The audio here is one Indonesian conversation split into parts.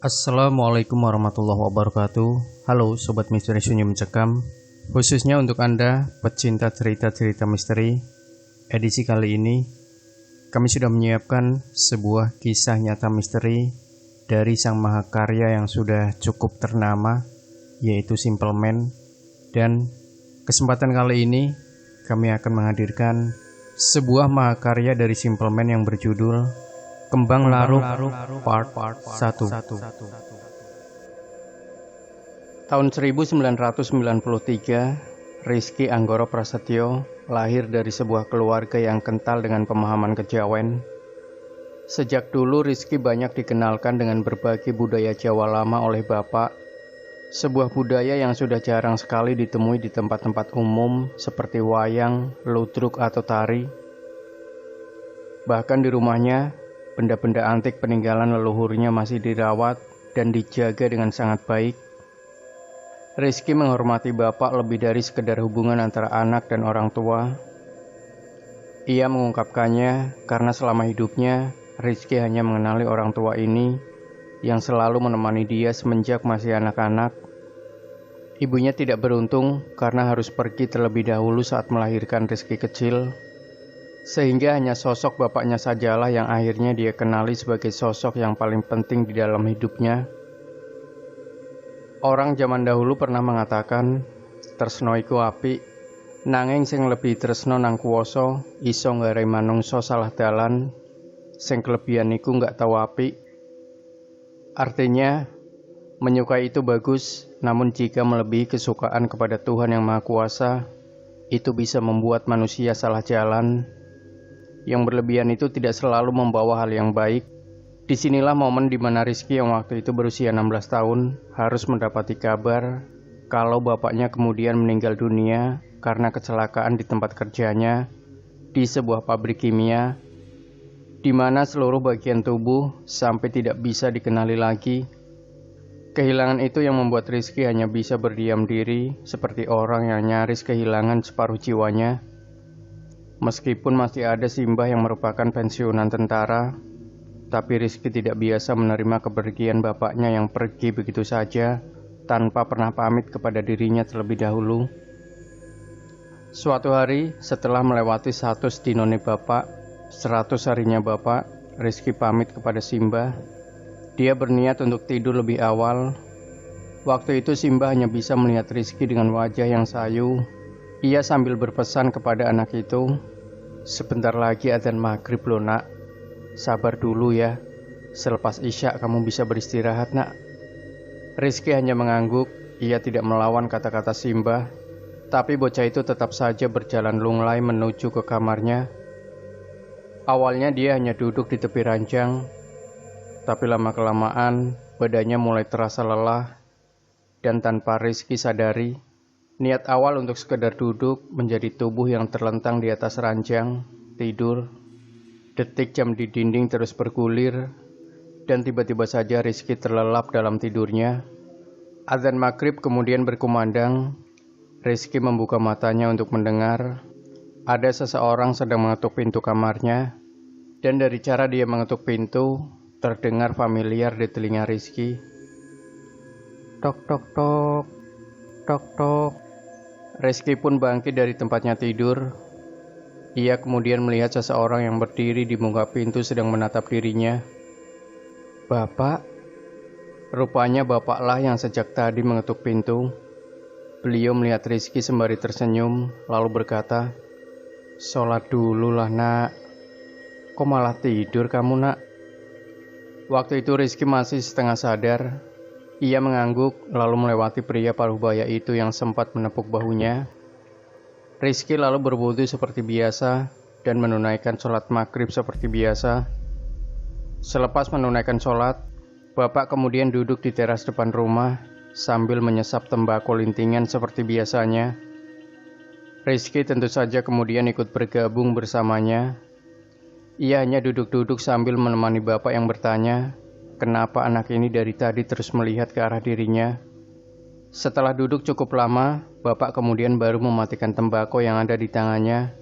Assalamualaikum warahmatullahi wabarakatuh. Halo Sobat Misteri Sunyi Mencekam. Khususnya untuk Anda, pecinta cerita-cerita misteri, edisi kali ini kami sudah menyiapkan sebuah kisah nyata misteri dari sang mahakarya yang sudah cukup ternama, yaitu Simple Man. Dan kesempatan kali ini kami akan menghadirkan sebuah mahakarya dari Simple Man yang berjudul Kembang Laruk Part 1. Tahun 1993, Rizky Anggoro Prasetyo lahir dari sebuah keluarga yang kental dengan pemahaman kejawen. Sejak dulu Rizky banyak dikenalkan dengan berbagai budaya Jawa lama oleh bapak, sebuah budaya yang sudah jarang sekali ditemui di tempat-tempat umum seperti wayang, ludruk, atau tari. Bahkan di rumahnya, benda-benda antik peninggalan leluhurnya masih dirawat dan dijaga dengan sangat baik. Rizky menghormati bapak lebih dari sekedar hubungan antara anak dan orang tua. Ia mengungkapkannya karena selama hidupnya, Rizky hanya mengenali orang tua ini yang selalu menemani dia semenjak masih anak-anak. Ibunya tidak beruntung karena harus pergi terlebih dahulu saat melahirkan Rizky kecil, sehingga hanya sosok bapaknya sajalah yang akhirnya dia kenali sebagai sosok yang paling penting di dalam hidupnya. Orang zaman dahulu pernah mengatakan, tresno iku apik, nanging sing lebih tresno nang kuwasa iso nggarai manungsa salah dalan, sing kelebihan iku nggak tahu apik. Artinya, menyukai itu bagus, namun jika melebihi kesukaan kepada Tuhan yang Maha Kuasa, itu bisa membuat manusia salah jalan. Yang berlebihan itu tidak selalu membawa hal yang baik. Disinilah momen di mana Rizky yang waktu itu berusia 16 tahun harus mendapati kabar kalau bapaknya kemudian meninggal dunia karena kecelakaan di tempat kerjanya di sebuah pabrik kimia, di mana seluruh bagian tubuh sampai tidak bisa dikenali lagi. Kehilangan itu yang membuat Rizky hanya bisa berdiam diri seperti orang yang nyaris kehilangan separuh jiwanya. Meskipun masih ada Simbah yang merupakan pensiunan tentara, tapi Rizky tidak biasa menerima kepergian bapaknya yang pergi begitu saja tanpa pernah pamit kepada dirinya terlebih dahulu. Suatu hari setelah melewati 100 dinone bapak, 100 harinya bapak, Rizky pamit kepada Simbah. Dia berniat untuk tidur lebih awal. Waktu itu Simbah hanya bisa melihat Rizky dengan wajah yang sayu. Ia sambil berpesan kepada anak itu, "Sebentar lagi adzan maghrib loh nak, sabar dulu ya, selepas isya kamu bisa beristirahat nak." Rizky hanya mengangguk, ia tidak melawan kata-kata Simbah, tapi bocah itu tetap saja berjalan lunglai menuju ke kamarnya. Awalnya dia hanya duduk di tepi ranjang, tapi lama-kelamaan badannya mulai terasa lelah, dan tanpa Rizky sadari, niat awal untuk sekedar duduk menjadi tubuh yang terlentang di atas ranjang, tidur. Detik jam di dinding terus bergulir, dan tiba-tiba saja Rizky terlelap dalam tidurnya. Adzan maghrib kemudian berkumandang. Rizky membuka matanya untuk mendengar. Ada seseorang sedang mengetuk pintu kamarnya, dan dari cara dia mengetuk pintu, terdengar familiar di telinga Rizky. Tok tok tok, tok tok. Rizky pun bangkit dari tempatnya tidur. Ia kemudian melihat seseorang yang berdiri di muka pintu sedang menatap dirinya. "Bapak?" Rupanya bapaklah yang sejak tadi mengetuk pintu. Beliau melihat Rizky sembari tersenyum, lalu berkata, "Sholat dulu lah nak. Kok malah tidur kamu nak?" Waktu itu Rizky masih setengah sadar. Ia mengangguk lalu melewati pria parubaya itu yang sempat menepuk bahunya. Rizky lalu berwudu seperti biasa dan menunaikan sholat maghrib seperti biasa. Selepas menunaikan sholat, bapak kemudian duduk di teras depan rumah sambil menyesap tembakau lintingan seperti biasanya. Rizky tentu saja kemudian ikut bergabung bersamanya. Ia hanya duduk-duduk sambil menemani bapak yang bertanya, kenapa anak ini dari tadi terus melihat ke arah dirinya. Setelah duduk cukup lama, bapak kemudian baru mematikan tembakau yang ada di tangannya,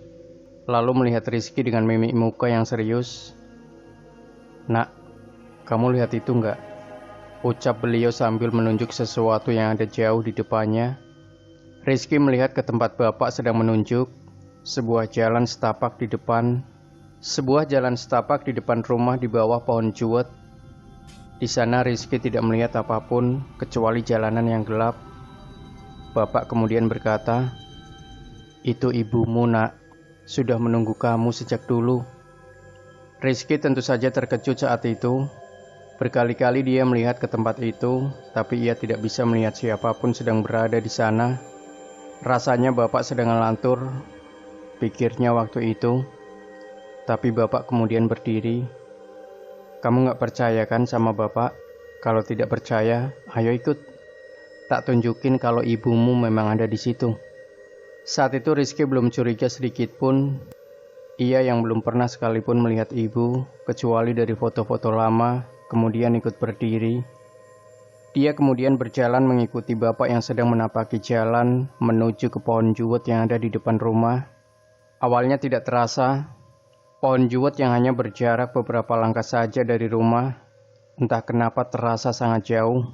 lalu melihat Rizky dengan mimik muka yang serius. "Nak, kamu lihat itu enggak?" ucap beliau sambil menunjuk sesuatu yang ada jauh di depannya. Rizky melihat ke tempat bapak sedang menunjuk, sebuah jalan setapak di depan rumah di bawah pohon juwet. Di sana Rizky tidak melihat apapun kecuali jalanan yang gelap. Bapak kemudian berkata, "Itu ibumu, Nak. Sudah menunggu kamu sejak dulu." Rizky tentu saja terkejut saat itu. Berkali-kali dia melihat ke tempat itu, tapi ia tidak bisa melihat siapapun sedang berada di sana. Rasanya bapak sedang ngelantur, pikirnya waktu itu. Tapi bapak kemudian berdiri. "Kamu gak percaya kan sama bapak? Kalau tidak percaya, ayo ikut. Tak tunjukin kalau ibumu memang ada di situ." Saat itu Rizky belum curiga sedikit pun. Ia yang belum pernah sekalipun melihat ibu, kecuali dari foto-foto lama, kemudian ikut berdiri. Dia kemudian berjalan mengikuti bapak yang sedang menapaki jalan menuju ke pohon juwet yang ada di depan rumah. Awalnya tidak terasa, pohon juwet yang hanya berjarak beberapa langkah saja dari rumah, entah kenapa terasa sangat jauh.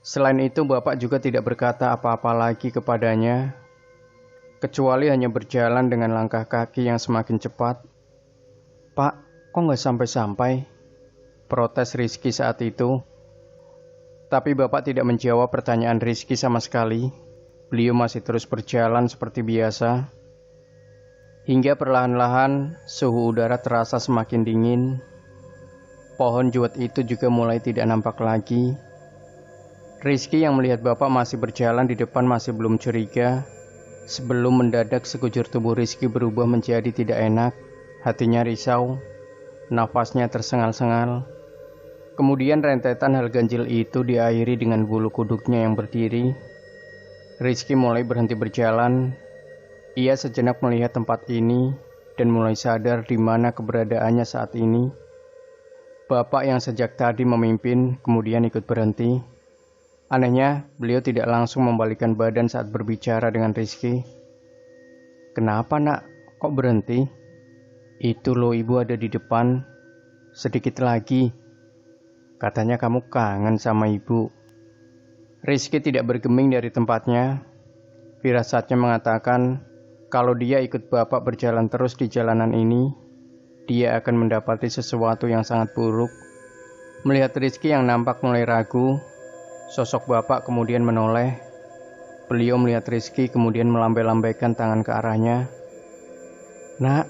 Selain itu bapak juga tidak berkata apa-apa lagi kepadanya, kecuali hanya berjalan dengan langkah kaki yang semakin cepat. "Pak, kok nggak sampai-sampai?" protes Rizky saat itu. Tapi bapak tidak menjawab pertanyaan Rizky sama sekali. Beliau masih terus berjalan seperti biasa. Hingga perlahan-lahan suhu udara terasa semakin dingin. Pohon juwet itu juga mulai tidak nampak lagi. Rizky yang melihat bapak masih berjalan di depan masih belum curiga, sebelum mendadak sekujur tubuh Rizky berubah menjadi tidak enak. Hatinya risau, nafasnya tersengal-sengal. Kemudian rentetan hal ganjil itu diakhiri dengan bulu kuduknya yang berdiri. Rizky mulai berhenti berjalan. Ia sejenak melihat tempat ini dan mulai sadar di mana keberadaannya saat ini. Bapak yang sejak tadi memimpin kemudian ikut berhenti. Anehnya, beliau tidak langsung membalikkan badan saat berbicara dengan Rizky. "Kenapa, Nak? Kok berhenti?" "Itu loh, ibu ada di depan. Sedikit lagi. Katanya kamu kangen sama ibu." Rizky tidak bergeming dari tempatnya. Firasatnya mengatakan kalau dia ikut bapak berjalan terus di jalanan ini, dia akan mendapati sesuatu yang sangat buruk. Melihat Rizky yang nampak mulai ragu, sosok bapak kemudian menoleh. Beliau melihat Rizky kemudian melambai-lambaikan tangan ke arahnya. "Nak,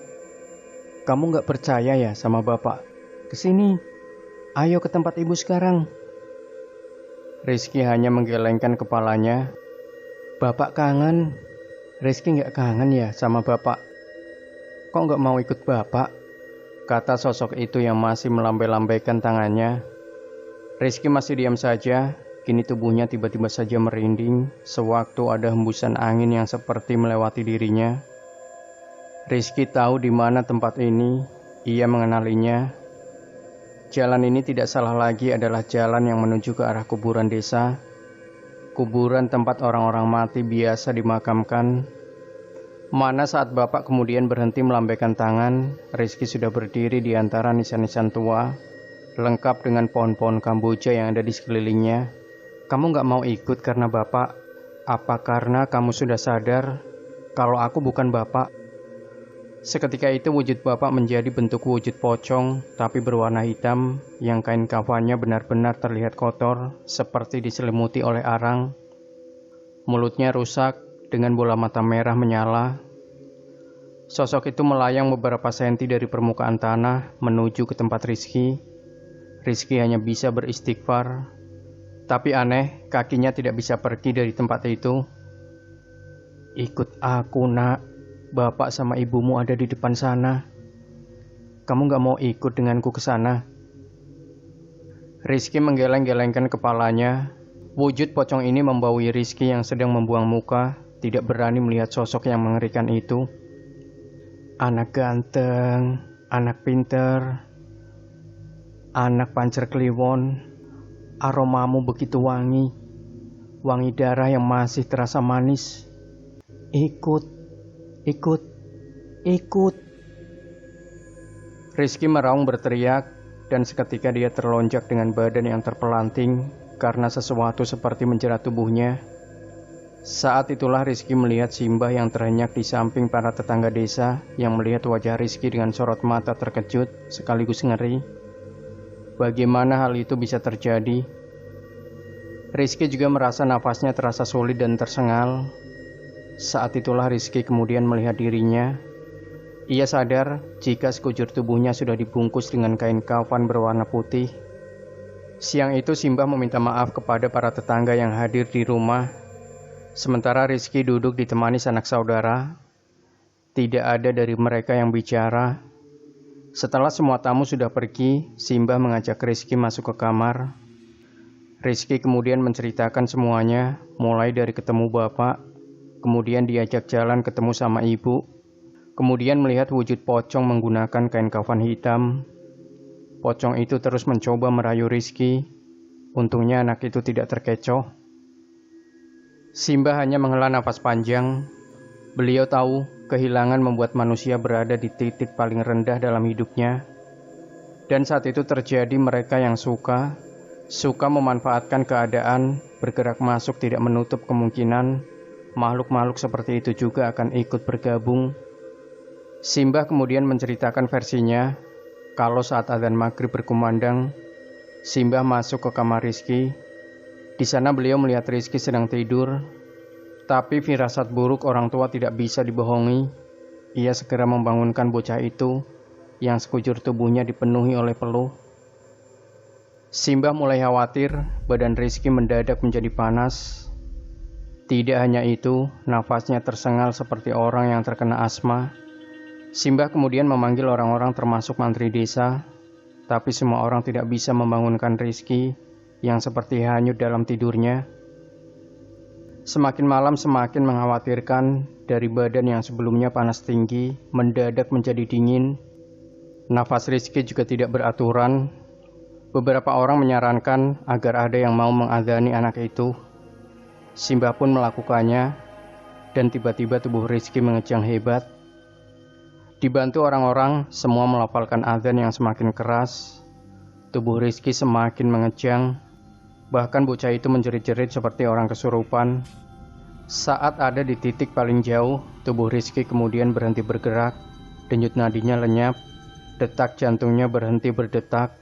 kamu gak percaya ya sama bapak? Kesini, ayo ke tempat ibu sekarang." Rizky hanya menggelengkan kepalanya. "Bapak kangen." "Rizky gak kangen ya sama bapak? Kok gak mau ikut bapak?" kata sosok itu yang masih melambai-lambaikan tangannya. Rizky masih diam saja. Kini tubuhnya tiba-tiba saja merinding sewaktu ada hembusan angin yang seperti melewati dirinya. Rizky tahu di mana tempat ini. Ia mengenalinya. Jalan ini tidak salah lagi adalah jalan yang menuju ke arah kuburan desa. Kuburan tempat orang-orang mati biasa dimakamkan. Mana saat bapak kemudian berhenti melambaikan tangan, Rizky sudah berdiri di antara nisan-nisan tua, lengkap dengan pohon-pohon kamboja yang ada di sekelilingnya. "Kamu gak mau ikut karena bapak? Apa karena kamu sudah sadar kalau aku bukan bapak?" Seketika itu wujud bapak menjadi bentuk wujud pocong, tapi berwarna hitam, yang kain kafannya benar-benar terlihat kotor, seperti diselimuti oleh arang. Mulutnya rusak, dengan bola mata merah menyala. Sosok itu melayang beberapa senti dari permukaan tanah menuju ke tempat Rizky. Rizky hanya bisa beristighfar. Tapi aneh, kakinya tidak bisa pergi dari tempat itu. "Ikut aku, Nak. Bapak sama ibumu ada di depan sana. Kamu gak mau ikut denganku ke sana?" Rizky menggeleng-gelengkan kepalanya. Wujud pocong ini membaui Rizky yang sedang membuang muka, tidak berani melihat sosok yang mengerikan itu. "Anak ganteng, anak pinter, anak pancer kliwon, aromamu begitu wangi, wangi darah yang masih terasa manis. Ikut, ikut, ikut." Rizky meraung berteriak. dan seketika dia terlonjak dengan badan yang terpelanting karena sesuatu seperti menjerat tubuhnya. Saat itulah Rizky melihat Simbah yang terhenyak di samping para tetangga desa yang melihat wajah Rizky dengan sorot mata terkejut sekaligus ngeri. Bagaimana hal itu bisa terjadi? Rizky juga merasa nafasnya terasa sulit dan tersengal. Saat itulah Rizky kemudian melihat dirinya. Ia sadar jika sekujur tubuhnya sudah dibungkus dengan kain kafan berwarna putih. Siang itu Simbah meminta maaf kepada para tetangga yang hadir di rumah. Sementara Rizky duduk ditemani sanak saudara. Tidak ada dari mereka yang bicara. Setelah semua tamu sudah pergi, Simbah mengajak Rizky masuk ke kamar. Rizky kemudian menceritakan semuanya, mulai dari ketemu bapak, kemudian diajak jalan ketemu sama ibu, kemudian melihat wujud pocong menggunakan kain kafan hitam. Pocong itu terus mencoba merayu Rizky. Untungnya anak itu tidak terkecoh. Simbah hanya menghela nafas panjang. Beliau tahu kehilangan membuat manusia berada di titik paling rendah dalam hidupnya. Dan saat itu terjadi mereka yang suka memanfaatkan keadaan, bergerak masuk tidak menutup kemungkinan makhluk-makhluk seperti itu juga akan ikut bergabung. Simbah kemudian menceritakan versinya, kalau saat adzan maghrib berkumandang, Simbah masuk ke kamar Rizky. Di sana beliau melihat Rizky sedang tidur, tapi firasat buruk orang tua tidak bisa dibohongi. Ia segera membangunkan bocah itu yang sekujur tubuhnya dipenuhi oleh peluh. Simbah mulai khawatir, badan Rizky mendadak menjadi panas. Tidak hanya itu, nafasnya tersengal seperti orang yang terkena asma. Simbah kemudian memanggil orang-orang termasuk mantri desa, tapi semua orang tidak bisa membangunkan Rizky yang seperti hanyut dalam tidurnya. Semakin malam semakin mengkhawatirkan. Dari badan yang sebelumnya panas tinggi mendadak menjadi dingin. Nafas Rizky juga tidak beraturan. Beberapa orang menyarankan agar ada yang mau mengadzani anak itu. Simbah pun melakukannya, dan tiba-tiba tubuh Rizky mengejang hebat. Dibantu orang-orang, semua melafalkan adzan yang semakin keras. Tubuh Rizky semakin mengejang. Bahkan bocah itu menjerit-jerit seperti orang kesurupan. Saat ada di titik paling jauh, tubuh Rizky kemudian berhenti bergerak. Denyut nadinya lenyap. Detak jantungnya berhenti berdetak.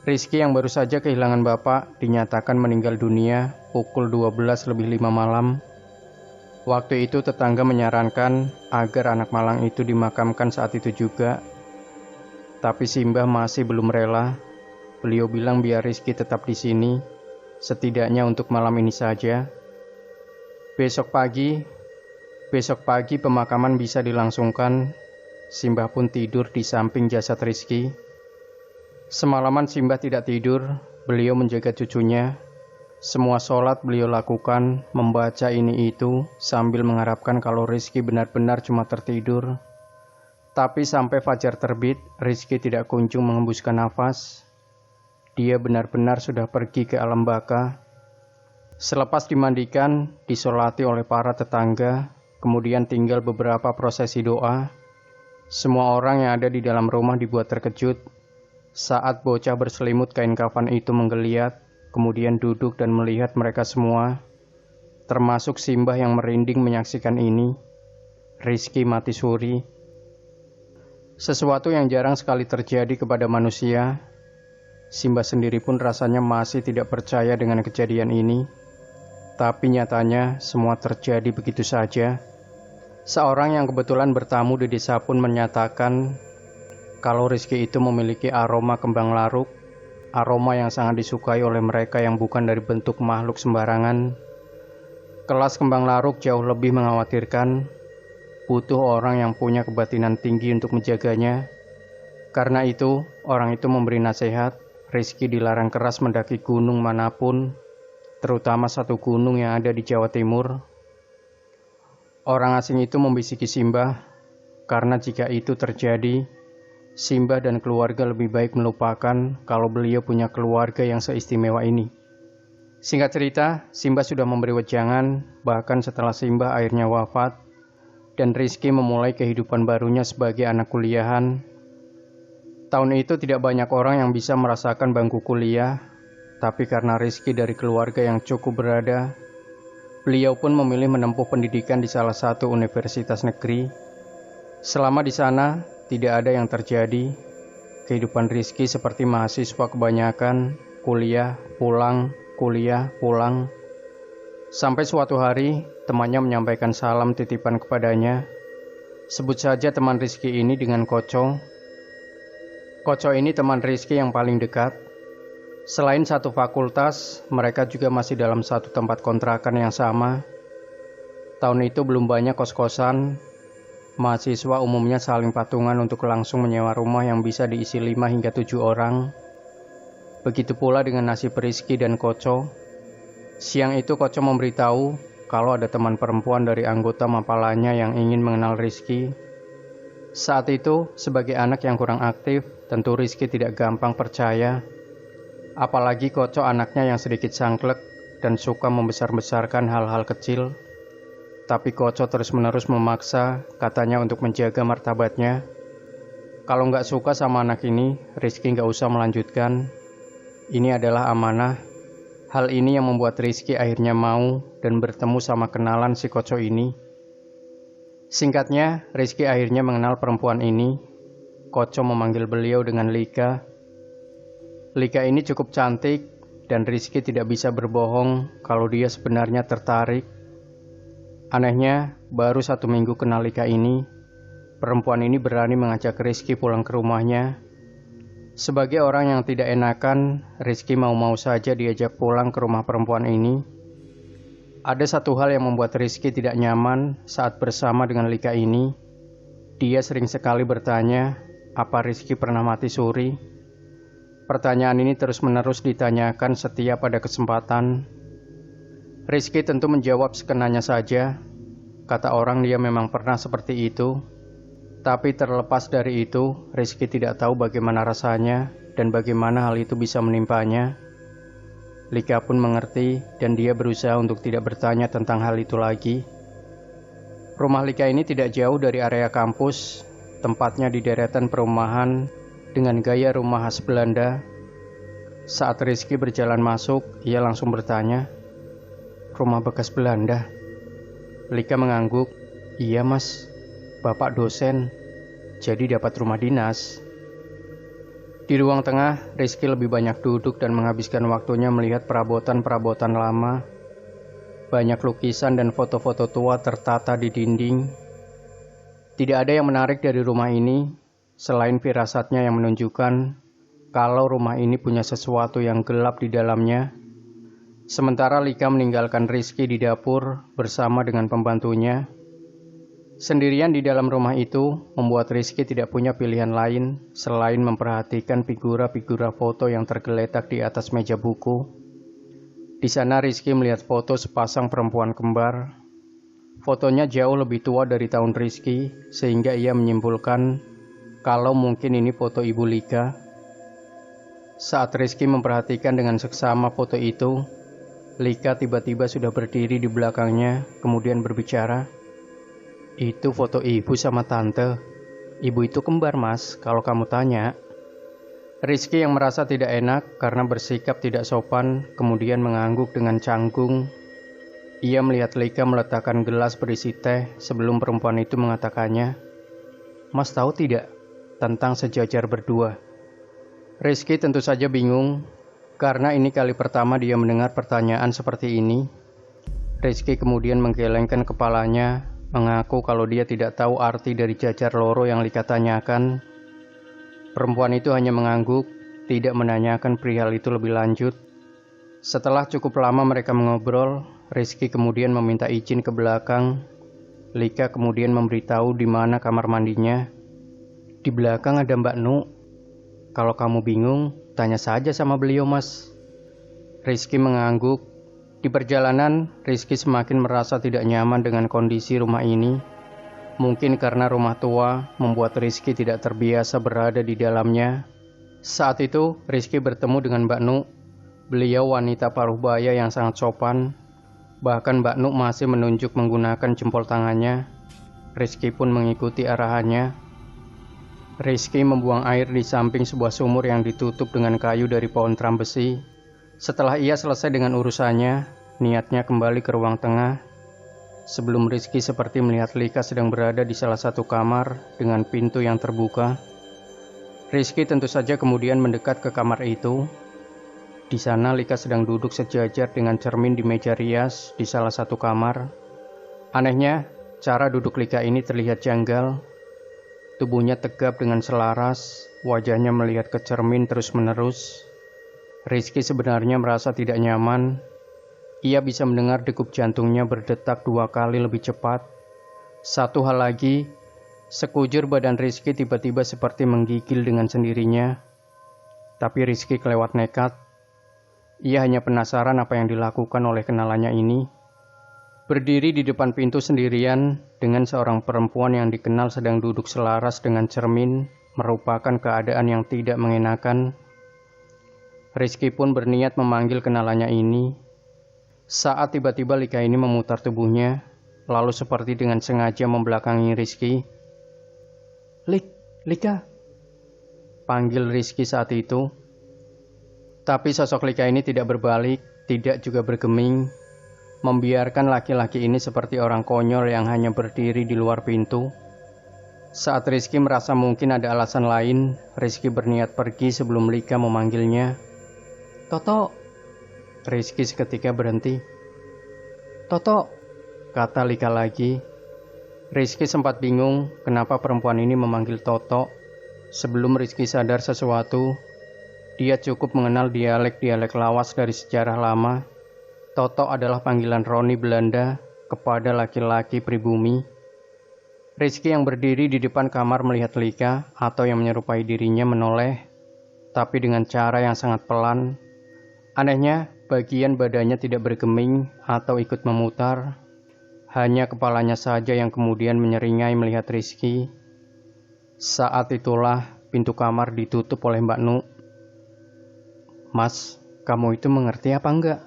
Rizky yang baru saja kehilangan bapak dinyatakan meninggal dunia pukul 12:05 malam. Waktu itu tetangga menyarankan agar anak malang itu dimakamkan saat itu juga. Tapi Simbah masih belum rela. Beliau bilang biar Rizky tetap di sini, setidaknya untuk malam ini saja. Besok pagi pemakaman bisa dilangsungkan. Simbah pun tidur di samping jasad Rizky. Semalaman Simbah tidak tidur, beliau menjaga cucunya. Semua sholat beliau lakukan, membaca ini itu, sambil mengharapkan kalau Rizky benar-benar cuma tertidur. Tapi sampai fajar terbit, Rizky tidak kunjung mengembuskan nafas. Dia benar-benar sudah pergi ke alam baka. Selepas dimandikan, disolati oleh para tetangga, kemudian tinggal beberapa prosesi doa. Semua orang yang ada di dalam rumah dibuat terkejut saat bocah berselimut kain kafan itu menggeliat, kemudian duduk dan melihat mereka semua, termasuk Simbah yang merinding menyaksikan ini. Rizky mati suri. Sesuatu yang jarang sekali terjadi kepada manusia. Simbah sendiri pun rasanya masih tidak percaya dengan kejadian ini. Tapi nyatanya semua terjadi begitu saja. Seorang yang kebetulan bertamu di desa pun menyatakan kalau Rizky itu memiliki aroma kembang laruk, aroma yang sangat disukai oleh mereka yang bukan dari bentuk makhluk sembarangan. Kelas kembang laruk jauh lebih mengkhawatirkan, butuh orang yang punya kebatinan tinggi untuk menjaganya. Karena itu, orang itu memberi nasihat, Rizky dilarang keras mendaki gunung manapun, terutama satu gunung yang ada di Jawa Timur. Orang asing itu membisiki Simbah, karena jika itu terjadi, Simbah dan keluarga lebih baik melupakan kalau beliau punya keluarga yang seistimewa ini. Singkat cerita, Simbah sudah memberi wejangan, bahkan setelah Simbah akhirnya wafat, dan Rizky memulai kehidupan barunya sebagai anak kuliahan. Tahun itu tidak banyak orang yang bisa merasakan bangku kuliah, tapi karena Rizky dari keluarga yang cukup berada, beliau pun memilih menempuh pendidikan di salah satu universitas negeri. Selama di sana, tidak ada yang terjadi. Kehidupan Rizky seperti mahasiswa kebanyakan, kuliah, pulang, kuliah, pulang. Sampai suatu hari, temannya menyampaikan salam titipan kepadanya. Sebut saja teman Rizky ini dengan Koco. Koco ini teman Rizky yang paling dekat. Selain satu fakultas, mereka juga masih dalam satu tempat kontrakan yang sama. Tahun itu belum banyak kos-kosan. Mahasiswa umumnya saling patungan untuk langsung menyewa rumah yang bisa diisi 5 hingga 7 orang. Begitu pula dengan nasib Rizky dan Koco. Siang itu Koco memberitahu kalau ada teman perempuan dari anggota mapalanya yang ingin mengenal Rizky. Saat itu, sebagai anak yang kurang aktif, tentu Rizky tidak gampang percaya. Apalagi Koco anaknya yang sedikit sangklek dan suka membesar-besarkan hal-hal kecil. Tapi Koco terus-menerus memaksa, katanya untuk menjaga martabatnya. Kalau nggak suka sama anak ini, Rizky nggak usah melanjutkan. Ini adalah amanah. Hal ini yang membuat Rizky akhirnya mau dan bertemu sama kenalan si Koco ini. Singkatnya, Rizky akhirnya mengenal perempuan ini. Koco memanggil beliau dengan Lika. Lika ini cukup cantik dan Rizky tidak bisa berbohong kalau dia sebenarnya tertarik. Anehnya, baru 1 minggu kenal Lika ini, perempuan ini berani mengajak Rizky pulang ke rumahnya. Sebagai orang yang tidak enakan, Rizky mau-mau saja diajak pulang ke rumah perempuan ini. Ada satu hal yang membuat Rizky tidak nyaman saat bersama dengan Lika ini. Dia sering sekali bertanya, apa Rizky pernah mati suri? Pertanyaan ini terus-menerus ditanyakan setiap ada kesempatan. Rizky tentu menjawab sekenanya saja. Kata orang dia memang pernah seperti itu. Tapi terlepas dari itu, Rizky tidak tahu bagaimana rasanya dan bagaimana hal itu bisa menimpanya. Lika pun mengerti dan dia berusaha untuk tidak bertanya tentang hal itu lagi. Rumah Lika ini tidak jauh dari area kampus, tempatnya di deretan perumahan dengan gaya rumah khas Belanda. Saat Rizky berjalan masuk, ia langsung bertanya, "Rumah bekas Belanda?" Lika mengangguk, "Iya mas, bapak dosen, jadi dapat rumah dinas." Di ruang tengah, Rizky lebih banyak duduk dan menghabiskan waktunya melihat perabotan-perabotan lama. Banyak lukisan dan foto-foto tua tertata di dinding. Tidak ada yang menarik dari rumah ini, selain firasatnya yang menunjukkan kalau rumah ini punya sesuatu yang gelap di dalamnya. Sementara Lika meninggalkan Rizky di dapur bersama dengan pembantunya. Sendirian di dalam rumah itu membuat Rizky tidak punya pilihan lain selain memperhatikan figura-figura foto yang tergeletak di atas meja buku. Di sana Rizky melihat foto sepasang perempuan kembar. Fotonya jauh lebih tua dari tahun Rizky, sehingga ia menyimpulkan kalau mungkin ini foto ibu Lika. Saat Rizky memperhatikan dengan seksama foto itu, Lika tiba-tiba sudah berdiri di belakangnya, kemudian berbicara, "Itu foto ibu sama tante. Ibu itu kembar mas, kalau kamu tanya." Rizky yang merasa tidak enak karena bersikap tidak sopan, kemudian mengangguk dengan canggung. Ia melihat Lika meletakkan gelas berisi teh sebelum perempuan itu mengatakannya, "Mas tahu tidak tentang sejajar berdua?" Rizky tentu saja bingung, karena ini kali pertama dia mendengar pertanyaan seperti ini. Rizky kemudian menggelengkan kepalanya, mengaku kalau dia tidak tahu arti dari jajar loro yang Lika tanyakan. Perempuan itu hanya mengangguk, tidak menanyakan perihal itu lebih lanjut. Setelah cukup lama mereka mengobrol, Rizky kemudian meminta izin ke belakang. Lika kemudian memberitahu di mana kamar mandinya. "Di belakang ada Mbak Nu. Kalau kamu bingung, tanya saja sama beliau mas." Rizky mengangguk. Di perjalanan, Rizky semakin merasa tidak nyaman dengan kondisi rumah ini. Mungkin karena rumah tua membuat Rizky tidak terbiasa berada di dalamnya. Saat itu, Rizky bertemu dengan Mbak Nu. Beliau wanita paruh baya yang sangat sopan. Bahkan Mbak Nu masih menunjuk menggunakan jempol tangannya. Rizky pun mengikuti arahannya. Rizky membuang air di samping sebuah sumur yang ditutup dengan kayu dari pohon tram besi. Setelah ia selesai dengan urusannya, niatnya kembali ke ruang tengah. Sebelum Rizky seperti melihat Lika sedang berada di salah satu kamar dengan pintu yang terbuka. Rizky tentu saja kemudian mendekat ke kamar itu. Di sana Lika sedang duduk sejajar dengan cermin di meja rias di salah satu kamar. Anehnya, cara duduk Lika ini terlihat janggal. Tubuhnya tegap dengan selaras, wajahnya melihat ke cermin terus-menerus. Rizky sebenarnya merasa tidak nyaman. Ia bisa mendengar degup jantungnya berdetak 2 kali lebih cepat. Satu hal lagi, sekujur badan Rizky tiba-tiba seperti menggigil dengan sendirinya. Tapi Rizky kelewat nekat. Ia hanya penasaran apa yang dilakukan oleh kenalannya ini. Berdiri di depan pintu sendirian dengan seorang perempuan yang dikenal sedang duduk selaras dengan cermin merupakan keadaan yang tidak mengenakan. Rizky pun berniat memanggil kenalannya ini. Saat tiba-tiba Lika ini memutar tubuhnya, lalu seperti dengan sengaja membelakangi Rizky. Lika, panggil Rizky saat itu. Tapi sosok Lika ini tidak berbalik, tidak juga bergeming. Membiarkan laki-laki ini seperti orang konyol yang hanya berdiri di luar pintu. Saat Rizky merasa mungkin ada alasan lain, Rizky berniat pergi sebelum Lika memanggilnya. Toto. Rizky seketika berhenti. Toto, kata Lika lagi. Rizky sempat bingung kenapa perempuan ini memanggil Toto. Sebelum Rizky sadar sesuatu, dia cukup mengenal dialek-dialek lawas dari sejarah lama. Toto adalah panggilan Roni Belanda kepada laki-laki pribumi. Rizky yang berdiri di depan kamar melihat Lika atau yang menyerupai dirinya menoleh, tapi dengan cara yang sangat pelan. Anehnya, bagian badannya tidak bergeming atau ikut memutar. Hanya kepalanya saja yang kemudian menyeringai melihat Rizky. Saat itulah pintu kamar ditutup oleh Mbak Nu. Mas, kamu itu mengerti apa enggak?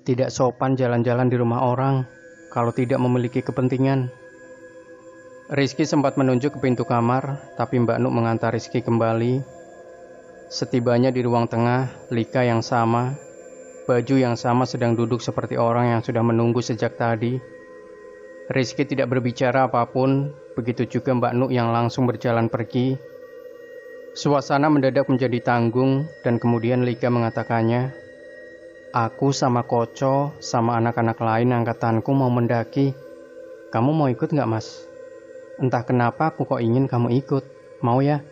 Tidak sopan jalan-jalan di rumah orang kalau tidak memiliki kepentingan. Rizky sempat menunjuk ke pintu kamar, tapi Mbak Nuk mengantar Rizky kembali. Setibanya di ruang tengah, Lika yang sama, baju yang sama sedang duduk seperti orang yang sudah menunggu sejak tadi. Rizky tidak berbicara apapun, begitu juga Mbak Nuk yang langsung berjalan pergi. Suasana mendadak menjadi tanggung dan kemudian Lika mengatakannya, aku sama Koco, sama anak-anak lain angkatanku mau mendaki. Kamu mau ikut gak, Mas? Entah kenapa aku kok ingin kamu ikut. Mau ya?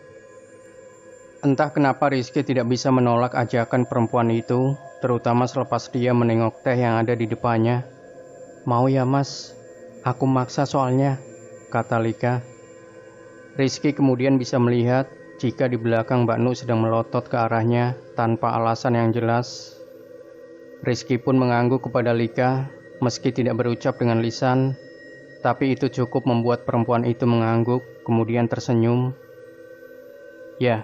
Entah kenapa Rizky tidak bisa menolak ajakan perempuan itu, terutama selepas dia menengok teh yang ada di depannya. Mau ya, Mas? Aku maksa soalnya, kata Lika. Rizky kemudian bisa melihat jika di belakang Mbak Nu sedang melotot ke arahnya tanpa alasan yang jelas. Rizky pun mengangguk kepada Lika, meski tidak berucap dengan lisan, tapi itu cukup membuat perempuan itu mengangguk, kemudian tersenyum. Ya,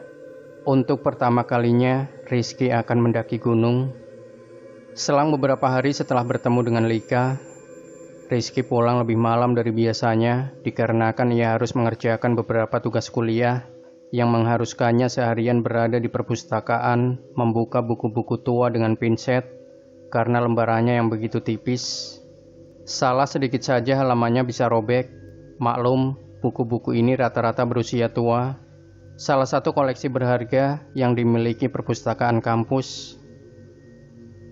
untuk pertama kalinya Rizky akan mendaki gunung. Selang beberapa hari setelah bertemu dengan Lika, Rizky pulang lebih malam dari biasanya, dikarenakan ia harus mengerjakan beberapa tugas kuliah yang mengharuskannya seharian berada di perpustakaan, membuka buku-buku tua dengan pinset, karena lembarannya yang begitu tipis. Salah sedikit saja halamannya bisa robek. Maklum, buku-buku ini rata-rata berusia tua. Salah satu koleksi berharga yang dimiliki perpustakaan kampus.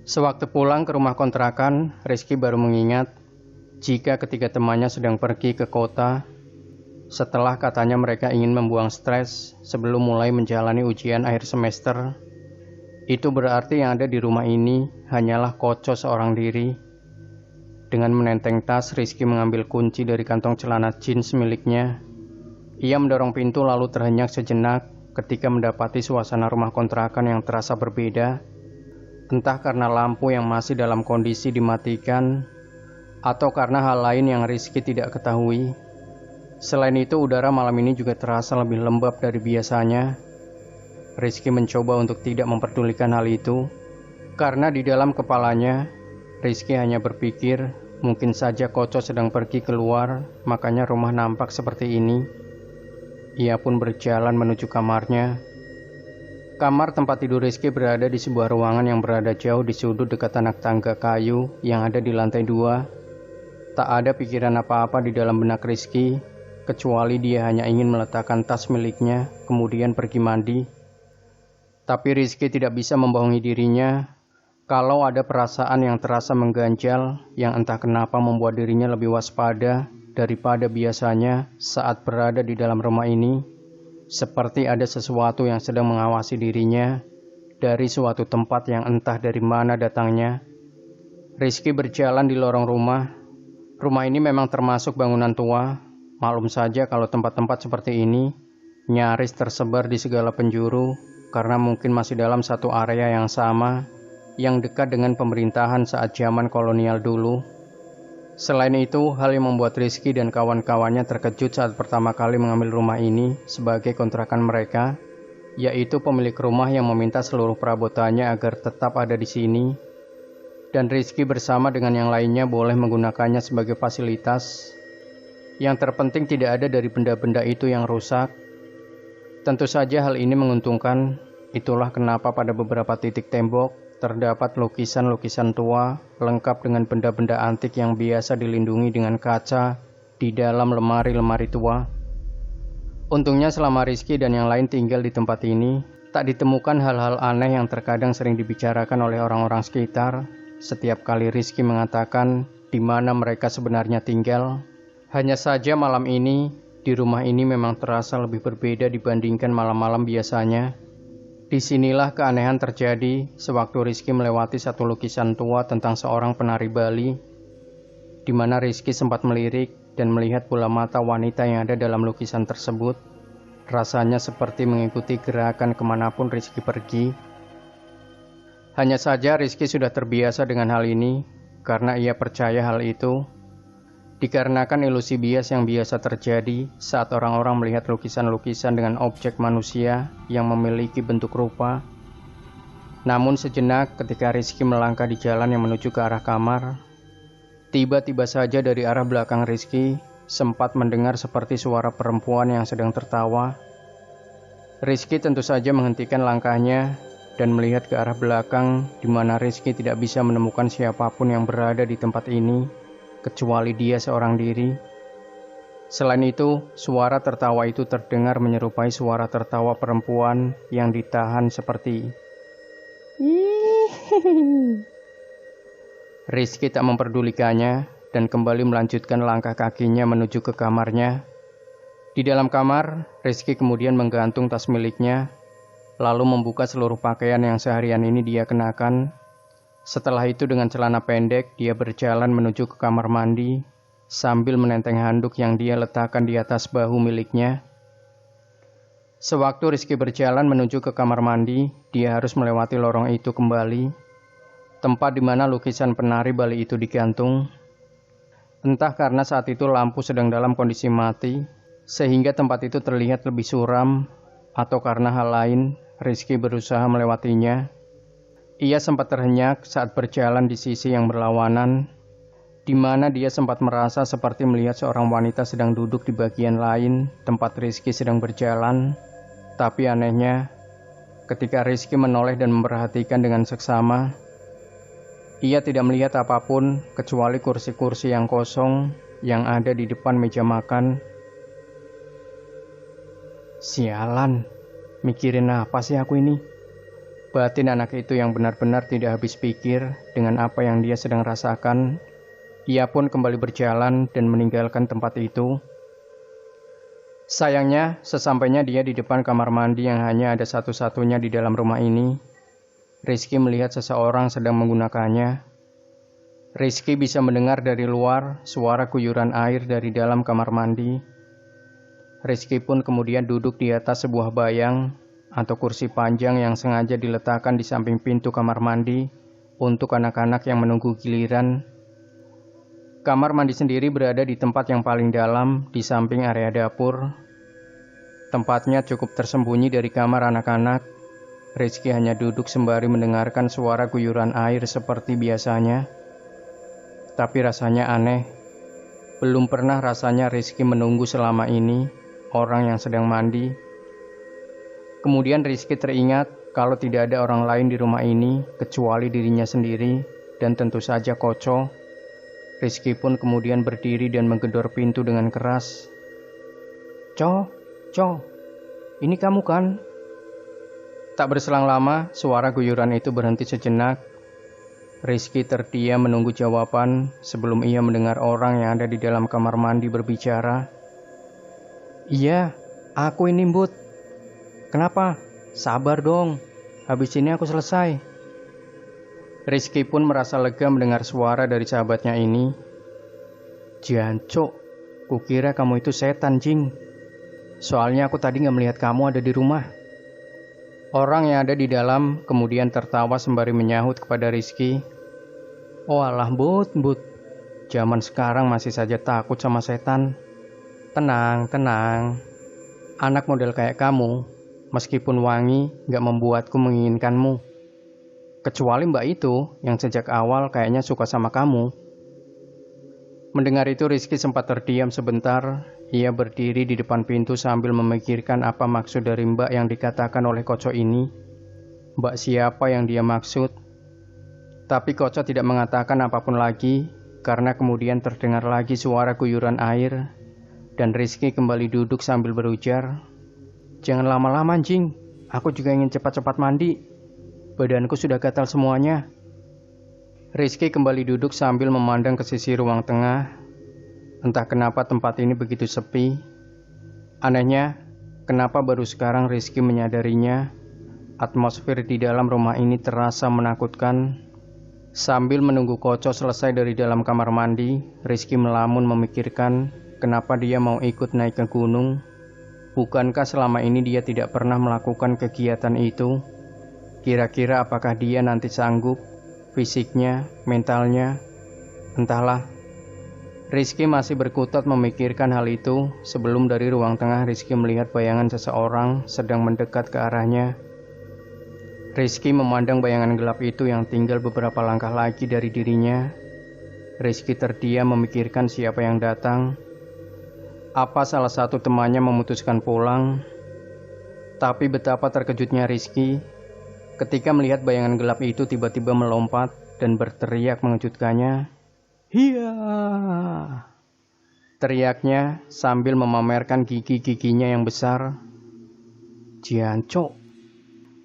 Sewaktu pulang ke rumah kontrakan, Rizky baru mengingat jika ketiga temannya sedang pergi ke kota. Setelah katanya mereka ingin membuang stres sebelum mulai menjalani ujian akhir semester. Itu berarti yang ada di rumah ini hanyalah Koco seorang diri. Dengan menenteng tas, Rizky mengambil kunci dari kantong celana jeans miliknya. Ia mendorong pintu lalu terhenyak sejenak ketika mendapati suasana rumah kontrakan yang terasa berbeda. Entah karena lampu yang masih dalam kondisi dimatikan, atau karena hal lain yang Rizky tidak ketahui. Selain itu, udara malam ini juga terasa lebih lembab dari biasanya. Rizky mencoba untuk tidak memperdulikan hal itu, karena di dalam kepalanya, Rizky hanya berpikir mungkin saja Koco sedang pergi keluar, makanya rumah nampak seperti ini. ia pun berjalan menuju kamarnya. Kamar tempat tidur Rizky berada di sebuah ruangan yang berada jauh di sudut dekat anak tangga kayu yang ada di lantai 2. Tak ada pikiran apa-apa di dalam benak Rizky, kecuali dia hanya ingin meletakkan tas miliknya, kemudian pergi mandi. Tapi Rizky tidak bisa membohongi dirinya kalau ada perasaan yang terasa mengganjal yang entah kenapa membuat dirinya lebih waspada daripada biasanya saat berada di dalam rumah ini, seperti ada sesuatu yang sedang mengawasi dirinya dari suatu tempat yang entah dari mana datangnya. Rizky berjalan di lorong rumah. Rumah ini memang termasuk bangunan tua. Maklum saja kalau tempat-tempat seperti ini nyaris tersebar di segala penjuru karena mungkin masih dalam satu area yang sama yang dekat dengan pemerintahan saat zaman kolonial dulu. Selain itu, hal yang membuat Rizky dan kawan-kawannya terkejut saat pertama kali mengambil rumah ini sebagai kontrakan mereka, yaitu pemilik rumah yang meminta seluruh perabotannya agar tetap ada di sini, dan Rizky bersama dengan yang lainnya boleh menggunakannya sebagai fasilitas. Yang terpenting tidak ada dari benda-benda itu yang rusak. Tentu saja hal ini menguntungkan, itulah kenapa pada beberapa titik tembok terdapat lukisan-lukisan tua lengkap dengan benda-benda antik yang biasa dilindungi dengan kaca di dalam lemari-lemari tua. Untungnya selama Rizky dan yang lain tinggal di tempat ini, tak ditemukan hal-hal aneh yang terkadang sering dibicarakan oleh orang-orang sekitar. Setiap kali Rizky mengatakan di mana mereka sebenarnya tinggal. Hanya saja malam ini, di rumah ini memang terasa lebih berbeda dibandingkan malam-malam biasanya. Disinilah keanehan terjadi sewaktu Rizky melewati satu lukisan tua tentang seorang penari Bali, di mana Rizky sempat melirik dan melihat bola mata wanita yang ada dalam lukisan tersebut. Rasanya seperti mengikuti gerakan kemanapun Rizky pergi. Hanya saja Rizky sudah terbiasa dengan hal ini karena ia percaya hal itu. Dikarenakan ilusi bias yang biasa terjadi saat orang-orang melihat lukisan-lukisan dengan objek manusia yang memiliki bentuk rupa. Namun sejenak ketika Rizky melangkah di jalan yang menuju ke arah kamar, tiba-tiba saja dari arah belakang Rizky sempat mendengar seperti suara perempuan yang sedang tertawa. Rizky tentu saja menghentikan langkahnya dan melihat ke arah belakang di mana Rizky tidak bisa menemukan siapapun yang berada di tempat ini kecuali dia seorang diri. Selain itu, suara tertawa itu terdengar menyerupai suara tertawa perempuan yang ditahan seperti Rizky tak memperdulikannya dan kembali melanjutkan langkah kakinya menuju ke kamarnya. Di dalam kamar, Rizky kemudian menggantung tas miliknya, lalu membuka seluruh pakaian yang seharian ini dia kenakan. Setelah itu dengan celana pendek, dia berjalan menuju ke kamar mandi sambil menenteng handuk yang dia letakkan di atas bahu miliknya. Sewaktu Rizky berjalan menuju ke kamar mandi, dia harus melewati lorong itu kembali, tempat di mana lukisan penari Bali itu digantung. Entah karena saat itu lampu sedang dalam kondisi mati, sehingga tempat itu terlihat lebih suram, atau karena hal lain, Rizky berusaha melewatinya. Ia sempat terhenyak saat berjalan di sisi yang berlawanan, di mana dia sempat merasa seperti melihat seorang wanita sedang duduk di bagian lain tempat Rizky sedang berjalan. Tapi anehnya, ketika Rizky menoleh dan memperhatikan dengan seksama, ia tidak melihat apapun kecuali kursi-kursi yang kosong yang ada di depan meja makan. Sialan, mikirin apa sih aku ini? Batin anak itu yang benar-benar tidak habis pikir dengan apa yang dia sedang rasakan. Ia pun kembali berjalan dan meninggalkan tempat itu. Sayangnya, sesampainya dia di depan kamar mandi yang hanya ada satu-satunya di dalam rumah ini, Rizky melihat seseorang sedang menggunakannya. Rizky bisa mendengar dari luar suara guyuran air dari dalam kamar mandi. Rizky pun kemudian duduk di atas sebuah bayang atau kursi panjang yang sengaja diletakkan di samping pintu kamar mandi untuk anak-anak yang menunggu giliran. Kamar mandi sendiri berada di tempat yang paling dalam di samping area dapur. Tempatnya cukup tersembunyi dari kamar anak-anak. Rizky hanya duduk sembari mendengarkan suara guyuran air seperti biasanya. Tapi rasanya aneh. Belum pernah rasanya Rizky menunggu selama ini orang yang sedang mandi. Kemudian Rizky teringat kalau tidak ada orang lain di rumah ini kecuali dirinya sendiri dan tentu saja Koco. Rizky pun kemudian berdiri dan menggedor pintu dengan keras. Co, ini kamu kan? Tak berselang lama, suara guyuran itu berhenti sejenak. Rizky terdiam menunggu jawaban sebelum ia mendengar orang yang ada di dalam kamar mandi berbicara. Iya, aku ini Mbut. Kenapa? Sabar dong, habis ini aku selesai. Rizky pun merasa lega mendengar suara dari sahabatnya ini. Jancuk, kukira kamu itu setan, Jing. Soalnya aku tadi gak melihat kamu ada di rumah. Orang yang ada di dalam kemudian tertawa sembari menyahut kepada Rizky. Oh alah Mbut. Zaman sekarang masih saja takut sama setan. Tenang. Anak model kayak kamu, meskipun wangi, gak membuatku menginginkanmu. Kecuali mbak itu yang sejak awal kayaknya suka sama kamu. Mendengar itu Rizky sempat terdiam sebentar. Ia berdiri di depan pintu sambil memikirkan apa maksud dari mbak yang dikatakan oleh Koco ini. Mbak siapa yang dia maksud? Tapi Koco tidak mengatakan apapun lagi karena kemudian terdengar lagi suara guyuran air dan Rizky kembali duduk sambil berujar, jangan lama-lama Jing, aku juga ingin cepat-cepat mandi. Badanku sudah gatal semuanya. Rizky kembali duduk sambil memandang ke sisi ruang tengah. Entah kenapa tempat ini begitu sepi. Anehnya, kenapa baru sekarang Rizky menyadarinya, atmosfer di dalam rumah ini terasa menakutkan. Sambil menunggu Koco selesai dari dalam kamar mandi, Rizky melamun memikirkan kenapa dia mau ikut naik ke gunung. Bukankah selama ini dia tidak pernah melakukan kegiatan itu? Kira-kira apakah dia nanti sanggup? Fisiknya, mentalnya, entahlah. Rizky masih berkutat memikirkan hal itu sebelum dari ruang tengah Rizky melihat bayangan seseorang sedang mendekat ke arahnya. Rizky memandang bayangan gelap itu yang tinggal beberapa langkah lagi dari dirinya. Rizky terdiam memikirkan siapa yang datang. Apa salah satu temannya memutuskan pulang? Tapi betapa terkejutnya Rizky ketika melihat bayangan gelap itu tiba-tiba melompat dan berteriak mengejutkannya. Hiya! Teriaknya sambil memamerkan gigi-giginya yang besar. Jancok,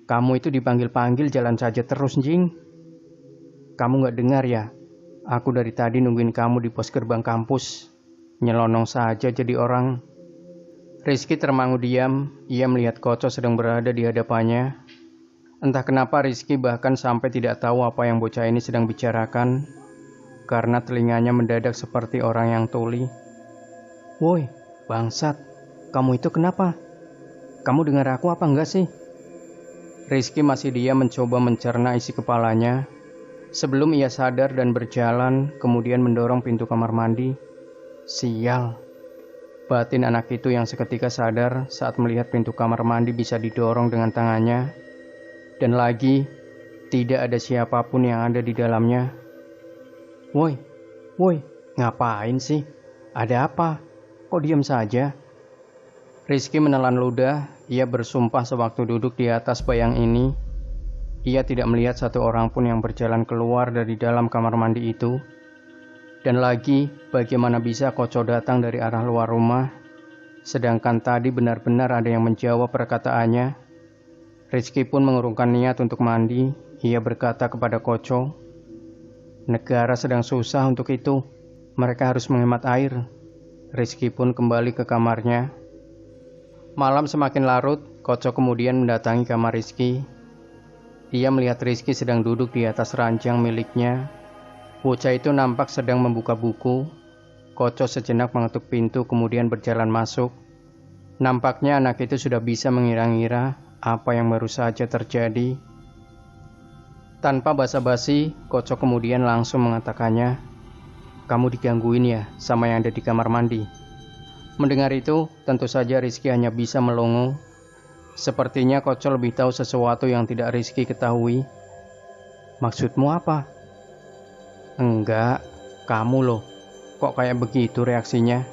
kamu itu dipanggil-panggil jalan saja terus, Jing. Kamu gak dengar ya? Aku dari tadi nungguin kamu di pos gerbang kampus. Nyelonong saja jadi orang. Rizky termangu diam, ia melihat Koco sedang berada di hadapannya. Entah kenapa Rizky bahkan sampai tidak tahu apa yang bocah ini sedang bicarakan. Karena telinganya mendadak seperti orang yang tuli. Woi, bangsat, kamu itu kenapa? Kamu dengar aku apa enggak sih? Rizky masih diam mencoba mencerna isi kepalanya. Sebelum ia sadar dan berjalan, kemudian mendorong pintu kamar mandi. Sial. Batin anak itu yang seketika sadar saat melihat pintu kamar mandi bisa didorong dengan tangannya. Dan lagi, tidak ada siapapun yang ada di dalamnya. Woi, ngapain sih? Ada apa? Kok diam saja? Rizky menelan ludah, ia bersumpah sewaktu duduk di atas bayang ini. Ia tidak melihat satu orang pun yang berjalan keluar dari dalam kamar mandi itu. Dan lagi, bagaimana bisa Koco datang dari arah luar rumah, sedangkan tadi benar-benar ada yang menjawab perkataannya. Rizky pun mengurungkan niat untuk mandi, ia berkata kepada Koco, negara sedang susah untuk itu. Mereka harus menghemat air. Rizky pun kembali ke kamarnya. Malam semakin larut, Koco kemudian mendatangi kamar Rizky. Ia melihat Rizky sedang duduk di atas ranjang miliknya. Bocah itu nampak sedang membuka buku. Koco sejenak mengetuk pintu kemudian berjalan masuk. Nampaknya anak itu sudah bisa mengira-ngira apa yang baru saja terjadi. Tanpa basa-basi, Koco kemudian langsung mengatakannya, kamu digangguin ya sama yang ada di kamar mandi. Mendengar itu, tentu saja Rizky hanya bisa melongo. Sepertinya Koco lebih tahu sesuatu yang tidak Rizky ketahui. Maksudmu apa? Enggak, kamu loh. Kok kayak begitu reaksinya?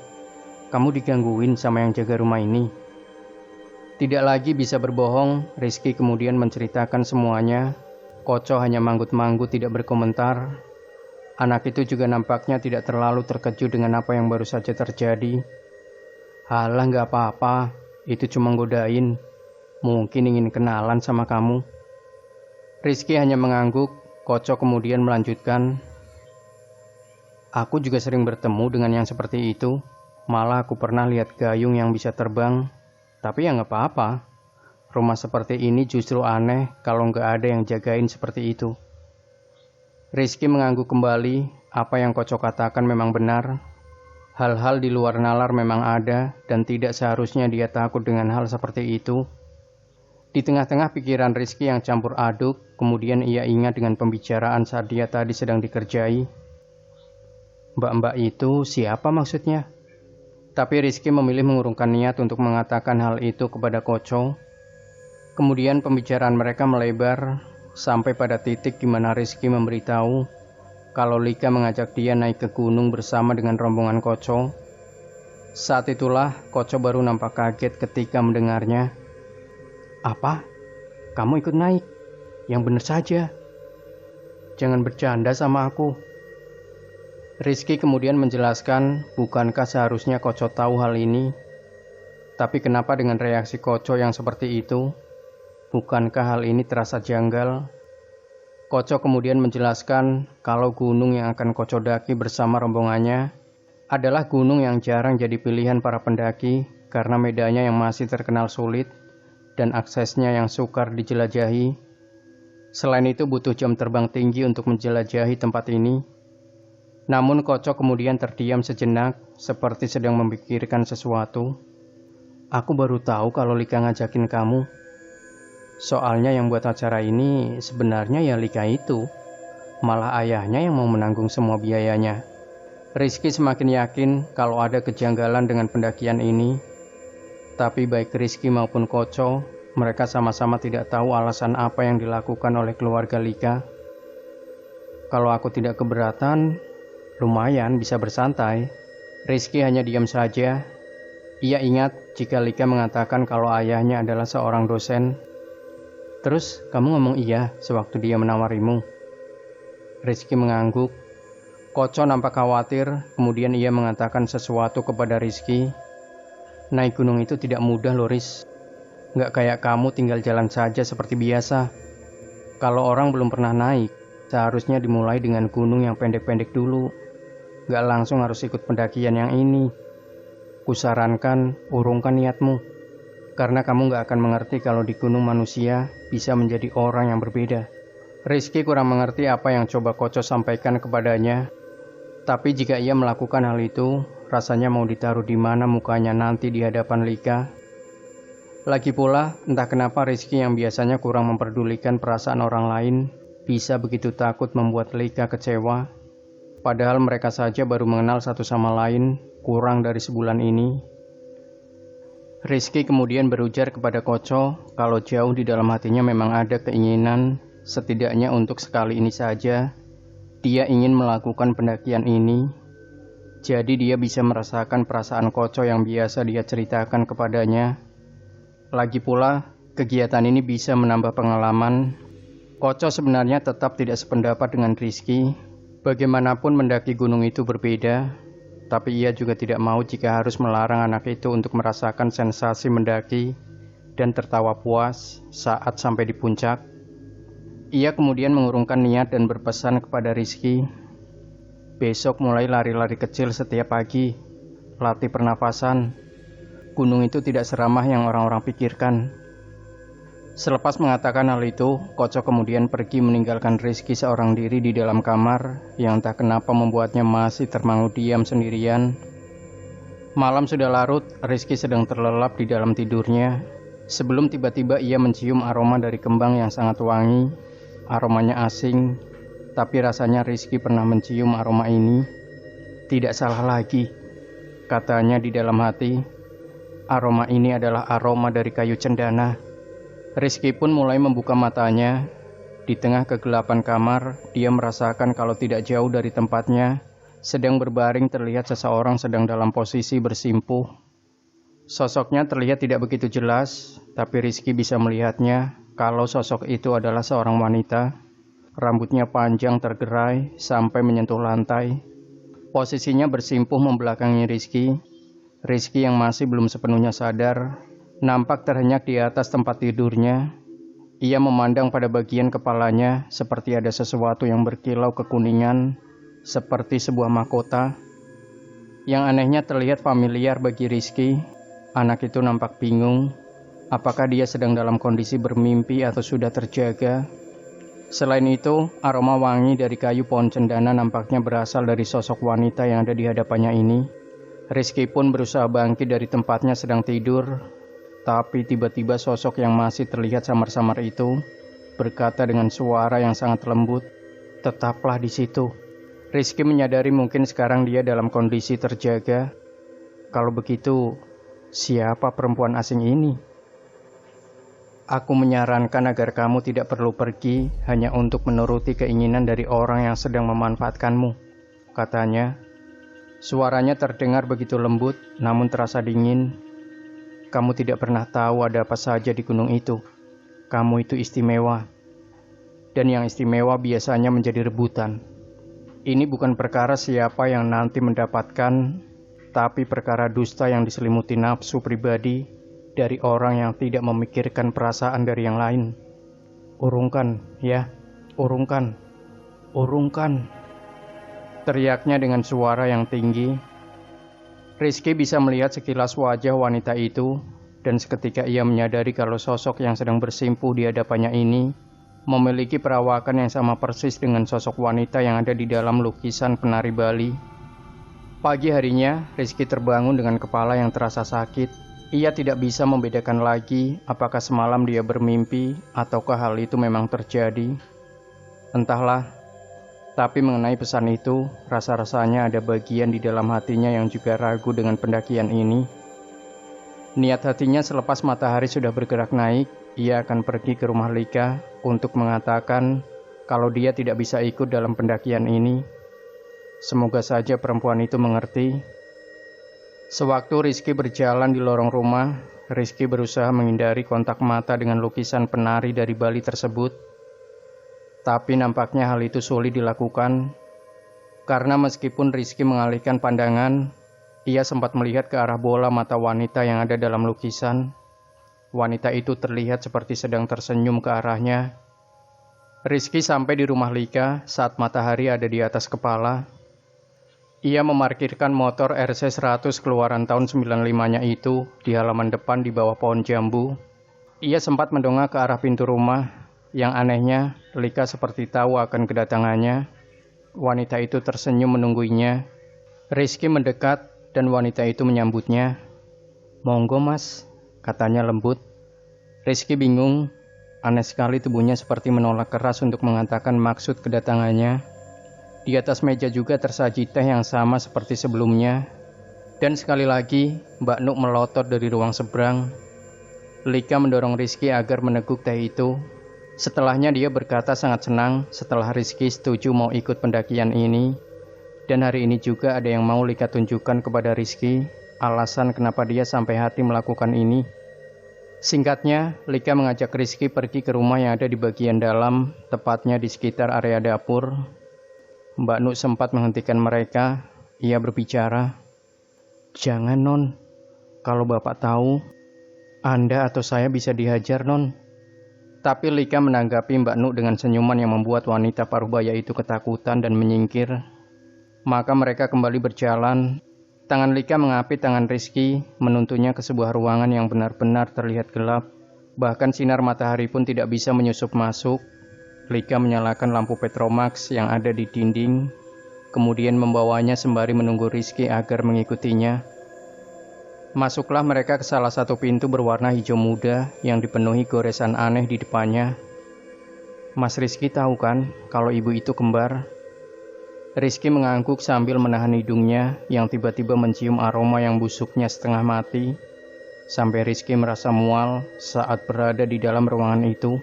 kamu digangguin sama yang jaga rumah ini. Tidak lagi bisa berbohong, Rizky kemudian menceritakan semuanya. Koco hanya manggut-manggut tidak berkomentar. Anak itu juga nampaknya tidak terlalu terkejut dengan apa yang baru saja terjadi. Halah, gak apa-apa, itu cuma godain. Mungkin ingin kenalan sama kamu. Rizky hanya mengangguk. Koco kemudian melanjutkan, aku juga sering bertemu dengan yang seperti itu. Malah aku pernah lihat gayung yang bisa terbang. Tapi ya gak apa-apa. Rumah seperti ini justru aneh kalau gak ada yang jagain seperti itu. Rizky mengangguk kembali. Apa yang Koco katakan memang benar. Hal-hal di luar nalar memang ada dan tidak seharusnya dia takut dengan hal seperti itu. Di tengah-tengah pikiran Rizky yang campur aduk, kemudian ia ingat dengan pembicaraan saat dia tadi sedang dikerjai. Mbak-mbak itu siapa maksudnya? Tapi Rizky memilih mengurungkan niat untuk mengatakan hal itu kepada Koco. Kemudian pembicaraan mereka melebar sampai pada titik di mana Rizky memberitahu kalau Lika mengajak dia naik ke gunung bersama dengan rombongan Koco. Saat itulah Koco baru nampak kaget ketika mendengarnya. Apa? Kamu ikut naik? Yang benar saja. Jangan bercanda sama aku. Rizky kemudian menjelaskan, bukankah seharusnya Koco tahu hal ini? Tapi kenapa dengan reaksi Koco yang seperti itu? Bukankah hal ini terasa janggal? Koco kemudian menjelaskan kalau gunung yang akan Koco daki bersama rombongannya adalah gunung yang jarang jadi pilihan para pendaki karena medannya yang masih terkenal sulit dan aksesnya yang sukar dijelajahi. Selain itu butuh jam terbang tinggi untuk menjelajahi tempat ini. Namun Koco kemudian terdiam sejenak, seperti sedang memikirkan sesuatu. Aku baru tahu kalau Lika ngajakin kamu. Soalnya yang buat acara ini sebenarnya ya Lika itu. Malah ayahnya yang mau menanggung semua biayanya. Rizky semakin yakin kalau ada kejanggalan dengan pendakian ini. Tapi baik Rizky maupun Koco, mereka sama-sama tidak tahu alasan apa yang dilakukan oleh keluarga Lika. Kalau aku tidak keberatan, lumayan bisa bersantai. Rizky hanya diam saja. Ia ingat jika Lika mengatakan kalau ayahnya adalah seorang dosen. Terus kamu ngomong iya sewaktu dia menawarimu? Rizky mengangguk. Koco nampak khawatir, kemudian ia mengatakan sesuatu kepada Rizky. Naik gunung itu tidak mudah loh Riz. Gak kayak kamu tinggal jalan saja seperti biasa. Kalau orang belum pernah naik, seharusnya dimulai dengan gunung yang pendek-pendek dulu. Gak langsung harus ikut pendakian yang ini. Kusarankan, urungkan niatmu. Karena kamu gak akan mengerti kalau di gunung manusia bisa menjadi orang yang berbeda. Rizky kurang mengerti apa yang coba Koco sampaikan kepadanya. Tapi jika ia melakukan hal itu, rasanya mau ditaruh di mana mukanya nanti di hadapan Lika. Lagi pula, entah kenapa Rizky yang biasanya kurang memperdulikan perasaan orang lain, bisa begitu takut membuat Lika kecewa. Padahal mereka saja baru mengenal satu sama lain, kurang dari sebulan ini. Rizky kemudian berujar kepada Koco kalau jauh di dalam hatinya memang ada keinginan, setidaknya untuk sekali ini saja, dia ingin melakukan pendakian ini. Jadi dia bisa merasakan perasaan Koco yang biasa dia ceritakan kepadanya. Lagi pula, kegiatan ini bisa menambah pengalaman. Koco sebenarnya tetap tidak sependapat dengan Rizky. Bagaimanapun mendaki gunung itu berbeda, tapi ia juga tidak mau jika harus melarang anak itu untuk merasakan sensasi mendaki dan tertawa puas saat sampai di puncak. Ia kemudian mengurungkan niat dan berpesan kepada Rizky, besok mulai lari-lari kecil setiap pagi, latih pernafasan. Gunung itu tidak seramah yang orang-orang pikirkan. Selepas mengatakan hal itu, Koco kemudian pergi meninggalkan Rizky seorang diri di dalam kamar yang entah kenapa membuatnya masih termangu diam sendirian. Malam sudah larut, Rizky sedang terlelap di dalam tidurnya. Sebelum tiba-tiba ia mencium aroma dari kembang yang sangat wangi. Aromanya asing, tapi rasanya Rizky pernah mencium aroma ini. Tidak salah lagi, katanya di dalam hati. Aroma ini adalah aroma dari kayu cendana. Rizky pun mulai membuka matanya. Di tengah kegelapan kamar, dia merasakan kalau tidak jauh dari tempatnya, Sedang berbaring terlihat seseorang sedang dalam posisi bersimpuh. Sosoknya terlihat tidak begitu jelas, tapi Rizky bisa melihatnya kalau sosok itu adalah seorang wanita. Rambutnya panjang tergerai sampai menyentuh lantai. Posisinya bersimpuh membelakangi Rizky. Rizky yang masih belum sepenuhnya sadar, nampak terhenyak di atas tempat tidurnya. Ia memandang pada bagian kepalanya seperti ada sesuatu yang berkilau kekuningan, seperti sebuah mahkota. Yang anehnya terlihat familiar bagi Rizky. Anak itu nampak bingung, apakah dia sedang dalam kondisi bermimpi atau sudah terjaga. Selain itu, aroma wangi dari kayu pohon cendana nampaknya berasal dari sosok wanita yang ada di hadapannya ini. Rizky pun berusaha bangkit dari tempatnya sedang tidur, tapi tiba-tiba sosok yang masih terlihat samar-samar itu berkata dengan suara yang sangat lembut, "Tetaplah di situ." Rizky menyadari mungkin sekarang dia dalam kondisi terjaga. Kalau begitu, siapa perempuan asing ini? Aku menyarankan agar kamu tidak perlu pergi hanya untuk menuruti keinginan dari orang yang sedang memanfaatkanmu, katanya. Suaranya terdengar begitu lembut, namun terasa dingin. Kamu tidak pernah tahu ada apa saja di gunung itu. Kamu itu istimewa. Dan yang istimewa biasanya menjadi rebutan. Ini bukan perkara siapa yang nanti mendapatkan, tapi perkara dusta yang diselimuti nafsu pribadi dari orang yang tidak memikirkan perasaan dari yang lain. Urungkan, ya, urungkan, urungkan. Teriaknya dengan suara yang tinggi. Rizky bisa melihat sekilas wajah wanita itu, dan seketika ia menyadari kalau sosok yang sedang bersimpuh di hadapannya ini memiliki perawakan yang sama persis dengan sosok wanita yang ada di dalam lukisan penari Bali. Pagi harinya, Rizky terbangun dengan kepala yang terasa sakit. Ia tidak bisa membedakan lagi apakah semalam dia bermimpi ataukah hal itu memang terjadi. Entahlah, tapi mengenai pesan itu, rasa-rasanya ada bagian di dalam hatinya yang juga ragu dengan pendakian ini. Niat hatinya selepas matahari sudah bergerak naik, ia akan pergi ke rumah Lika untuk mengatakan kalau dia tidak bisa ikut dalam pendakian ini. Semoga saja perempuan itu mengerti. Sewaktu Rizky berjalan di lorong rumah, Rizky berusaha menghindari kontak mata dengan lukisan penari dari Bali tersebut. Tapi nampaknya hal itu sulit dilakukan, karena meskipun Rizky mengalihkan pandangan, ia sempat melihat ke arah bola mata wanita yang ada dalam lukisan. Wanita itu terlihat seperti sedang tersenyum ke arahnya. Rizky sampai di rumah Lika saat matahari ada di atas kepala. Ia memarkirkan motor RC100 keluaran tahun 95-nya itu di halaman depan di bawah pohon jambu. Ia sempat mendongak ke arah pintu rumah. Yang anehnya, Lika seperti tahu akan kedatangannya. Wanita itu tersenyum menungguinya. Rizky mendekat dan wanita itu menyambutnya. "Monggo mas," katanya lembut. Rizky bingung. Aneh sekali tubuhnya seperti menolak keras untuk mengatakan maksud kedatangannya. Di atas meja juga tersaji teh yang sama seperti sebelumnya. Dan sekali lagi, Mbak Nuk melotot dari ruang seberang. Lika mendorong Rizky agar meneguk teh itu. Setelahnya dia berkata sangat senang setelah Rizky setuju mau ikut pendakian ini. Dan hari ini juga ada yang mau Lika tunjukkan kepada Rizky, alasan kenapa dia sampai hati melakukan ini. Singkatnya, Lika mengajak Rizky pergi ke rumah yang ada di bagian dalam, tepatnya di sekitar area dapur. Mbak Nuk sempat menghentikan mereka. Ia berbicara, "Jangan non, kalau bapak tahu, Anda atau saya bisa dihajar non." Tapi Lika menanggapi Mbak Nuk dengan senyuman yang membuat wanita parubaya itu ketakutan dan menyingkir. Maka mereka kembali berjalan. Tangan Lika mengapit tangan Rizky, menuntunnya ke sebuah ruangan yang benar-benar terlihat gelap. Bahkan sinar matahari pun tidak bisa menyusup masuk. Lika menyalakan lampu Petromax yang ada di dinding, kemudian membawanya sembari menunggu Rizky agar mengikutinya. Masuklah mereka ke salah satu pintu berwarna hijau muda yang dipenuhi goresan aneh di depannya. "Mas Rizky tahu kan kalau ibu itu kembar?" Rizky mengangguk sambil menahan hidungnya yang tiba-tiba mencium aroma yang busuknya setengah mati. Sampai Rizky merasa mual saat berada di dalam ruangan itu.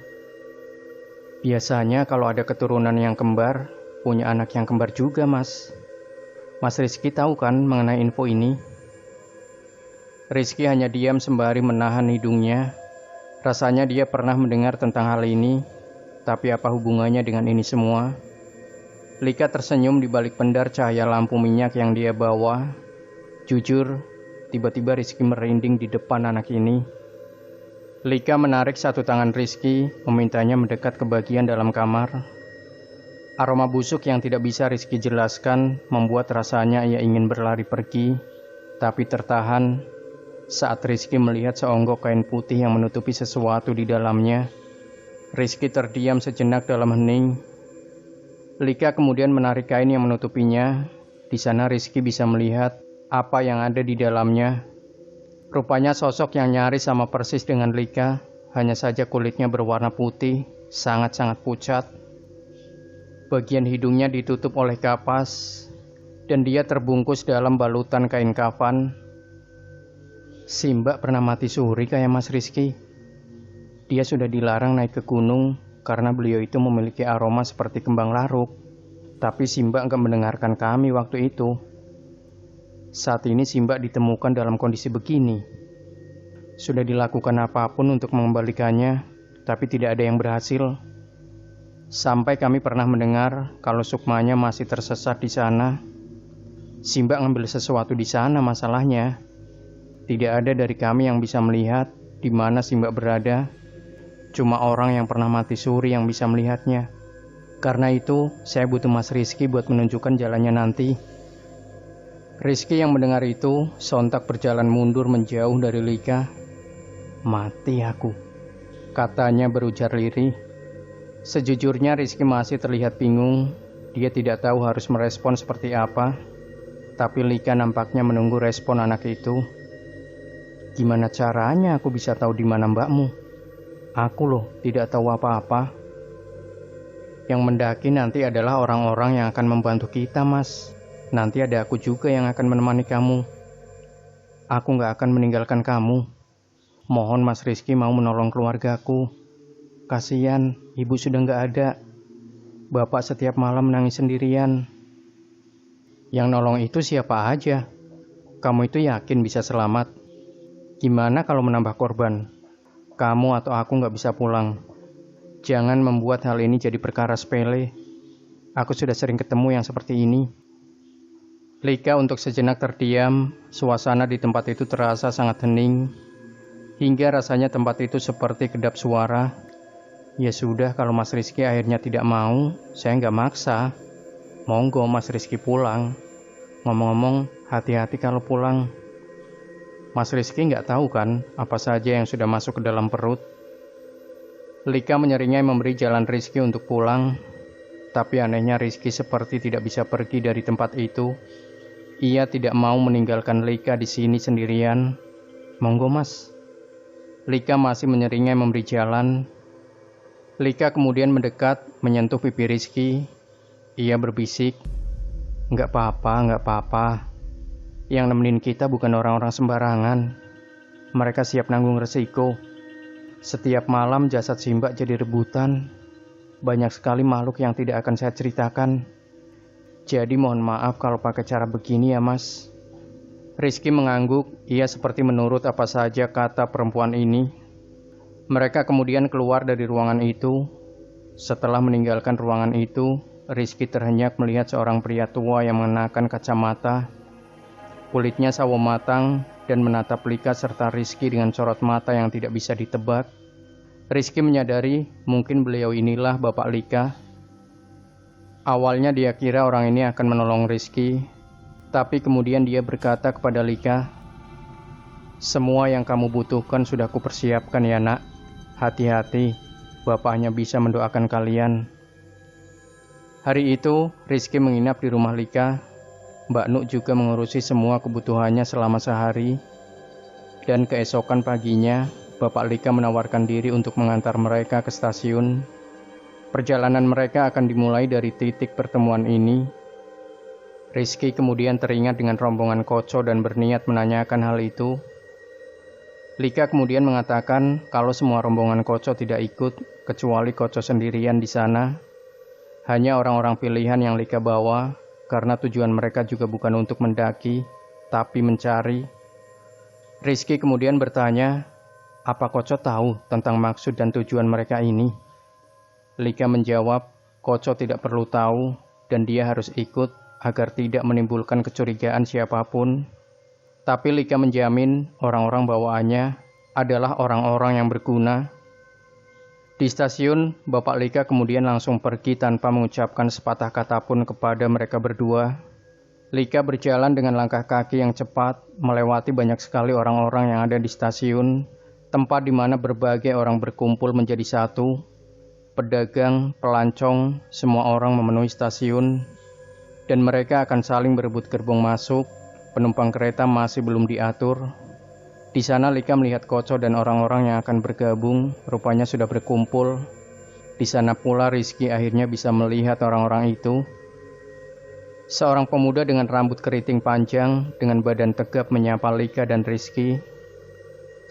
"Biasanya kalau ada keturunan yang kembar, punya anak yang kembar juga mas." Mas Rizky tahu kan mengenai info ini? Rizky hanya diam sembari menahan hidungnya. Rasanya dia pernah mendengar tentang hal ini, tapi apa hubungannya dengan ini semua? Lika tersenyum di balik pendar cahaya lampu minyak yang dia bawa. Jujur, tiba-tiba Rizky merinding di depan anak ini. Lika menarik satu tangan Rizky, memintanya mendekat ke bagian dalam kamar. Aroma busuk yang tidak bisa Rizky jelaskan membuat rasanya ia ingin berlari pergi, tapi tertahan saat Rizky melihat seonggok kain putih yang menutupi sesuatu di dalamnya. Rizky terdiam sejenak dalam hening. Lika kemudian menarik kain yang menutupinya. Di sana Rizky bisa melihat apa yang ada di dalamnya. Rupanya sosok yang nyaris sama persis dengan Lika, hanya saja kulitnya berwarna putih, sangat-sangat pucat. Bagian hidungnya ditutup oleh kapas, dan dia terbungkus dalam balutan kain kafan. Si Mbak pernah mati suri kayak Mas Rizky. Dia sudah dilarang naik ke gunung karena beliau itu memiliki aroma seperti kembang laruk. Tapi si Mbak enggak mendengarkan kami waktu itu. Saat ini si Mbak ditemukan dalam kondisi begini. Sudah dilakukan apapun untuk mengembalikannya, tapi tidak ada yang berhasil. Sampai kami pernah mendengar kalau Sukmanya masih tersesat di sana. Si Mbak ngambil sesuatu di sana masalahnya. Tidak ada dari kami yang bisa melihat di mana si Mbak berada. Cuma orang yang pernah mati suri yang bisa melihatnya. Karena itu, saya butuh Mas Rizky buat menunjukkan jalannya nanti. Rizky yang mendengar itu, sontak berjalan mundur menjauh dari Lika. Mati aku, katanya berujar lirih. Sejujurnya Rizky masih terlihat bingung. Dia tidak tahu harus merespon seperti apa. Tapi Lika nampaknya menunggu respon anak itu. Gimana caranya aku bisa tahu di mana mbakmu? Aku loh, tidak tahu apa-apa. Yang mendaki nanti adalah orang-orang yang akan membantu kita, Mas. Nanti ada aku juga yang akan menemani kamu. Aku gak akan meninggalkan kamu. Mohon Mas Rizky mau menolong keluargaku. Kasian, ibu sudah gak ada. Bapak setiap malam menangis sendirian. Yang nolong itu siapa aja? Kamu itu yakin bisa selamat? Gimana kalau menambah korban? Kamu atau aku gak bisa pulang. Jangan membuat hal ini jadi perkara sepele. Aku sudah sering ketemu yang seperti ini. Lika untuk sejenak terdiam. Suasana di tempat itu terasa sangat hening. Hingga rasanya tempat itu seperti kedap suara. Ya sudah, kalau Mas Rizky akhirnya tidak mau, saya gak maksa. Monggo Mas Rizky pulang. Ngomong-ngomong, hati-hati kalau pulang. Mas Rizky nggak tahu kan apa saja yang sudah masuk ke dalam perut. Lika menyeringai memberi jalan Rizky untuk pulang. Tapi anehnya Rizky seperti tidak bisa pergi dari tempat itu. Ia tidak mau meninggalkan Lika di sini sendirian. Monggo Mas. Lika masih menyeringai memberi jalan. Lika kemudian mendekat menyentuh pipi Rizky. Ia berbisik, nggak apa-apa. Yang nemenin kita bukan orang-orang sembarangan. Mereka siap nanggung resiko. Setiap malam jasad si Mbak jadi rebutan. Banyak sekali makhluk yang tidak akan saya ceritakan. Jadi mohon maaf kalau pakai cara begini ya Mas. Rizky mengangguk, ia seperti menurut apa saja kata perempuan ini. Mereka kemudian keluar dari ruangan itu. Setelah meninggalkan ruangan itu, Rizky terhenyak melihat seorang pria tua yang mengenakan kacamata. Kulitnya sawo matang dan menatap Lika serta Rizky dengan sorot mata yang tidak bisa ditebak. Rizky menyadari mungkin beliau inilah Bapak Lika. Awalnya dia kira orang ini akan menolong Rizky, tapi kemudian dia berkata kepada Lika, semua yang kamu butuhkan sudah kupersiapkan ya nak. Hati-hati, Bapak hanya bisa mendoakan kalian. Hari itu, Rizky menginap di rumah Lika. Mbak Nuk juga mengurusi semua kebutuhannya selama sehari. Dan keesokan paginya, Bapak Lika menawarkan diri untuk mengantar mereka ke stasiun. Perjalanan mereka akan dimulai dari titik pertemuan ini. Rizky kemudian teringat dengan rombongan Koco dan berniat menanyakan hal itu. Lika kemudian mengatakan kalau semua rombongan Koco tidak ikut, kecuali Koco sendirian di sana. Hanya orang-orang pilihan yang Lika bawa. karena tujuan mereka juga bukan untuk mendaki, tapi mencari. Rizky kemudian bertanya, apa Koco tahu tentang maksud dan tujuan mereka ini? Lika menjawab, Koco tidak perlu tahu dan dia harus ikut agar tidak menimbulkan kecurigaan siapapun. Tapi Lika menjamin orang-orang bawaannya adalah orang-orang yang berguna. Di stasiun, Bapak Lika kemudian langsung pergi tanpa mengucapkan sepatah kata pun kepada mereka berdua. Lika berjalan dengan langkah kaki yang cepat, melewati banyak sekali orang-orang yang ada di stasiun, tempat di mana berbagai orang berkumpul menjadi satu. Pedagang, pelancong, semua orang memenuhi stasiun, dan mereka akan saling berebut gerbong masuk. Penumpang kereta masih belum diatur. Di sana Lika melihat Koco dan orang-orang yang akan bergabung, rupanya sudah berkumpul. Di sana pula Rizky akhirnya bisa melihat orang-orang itu. Seorang pemuda dengan rambut keriting panjang, dengan badan tegap menyapa Lika dan Rizky.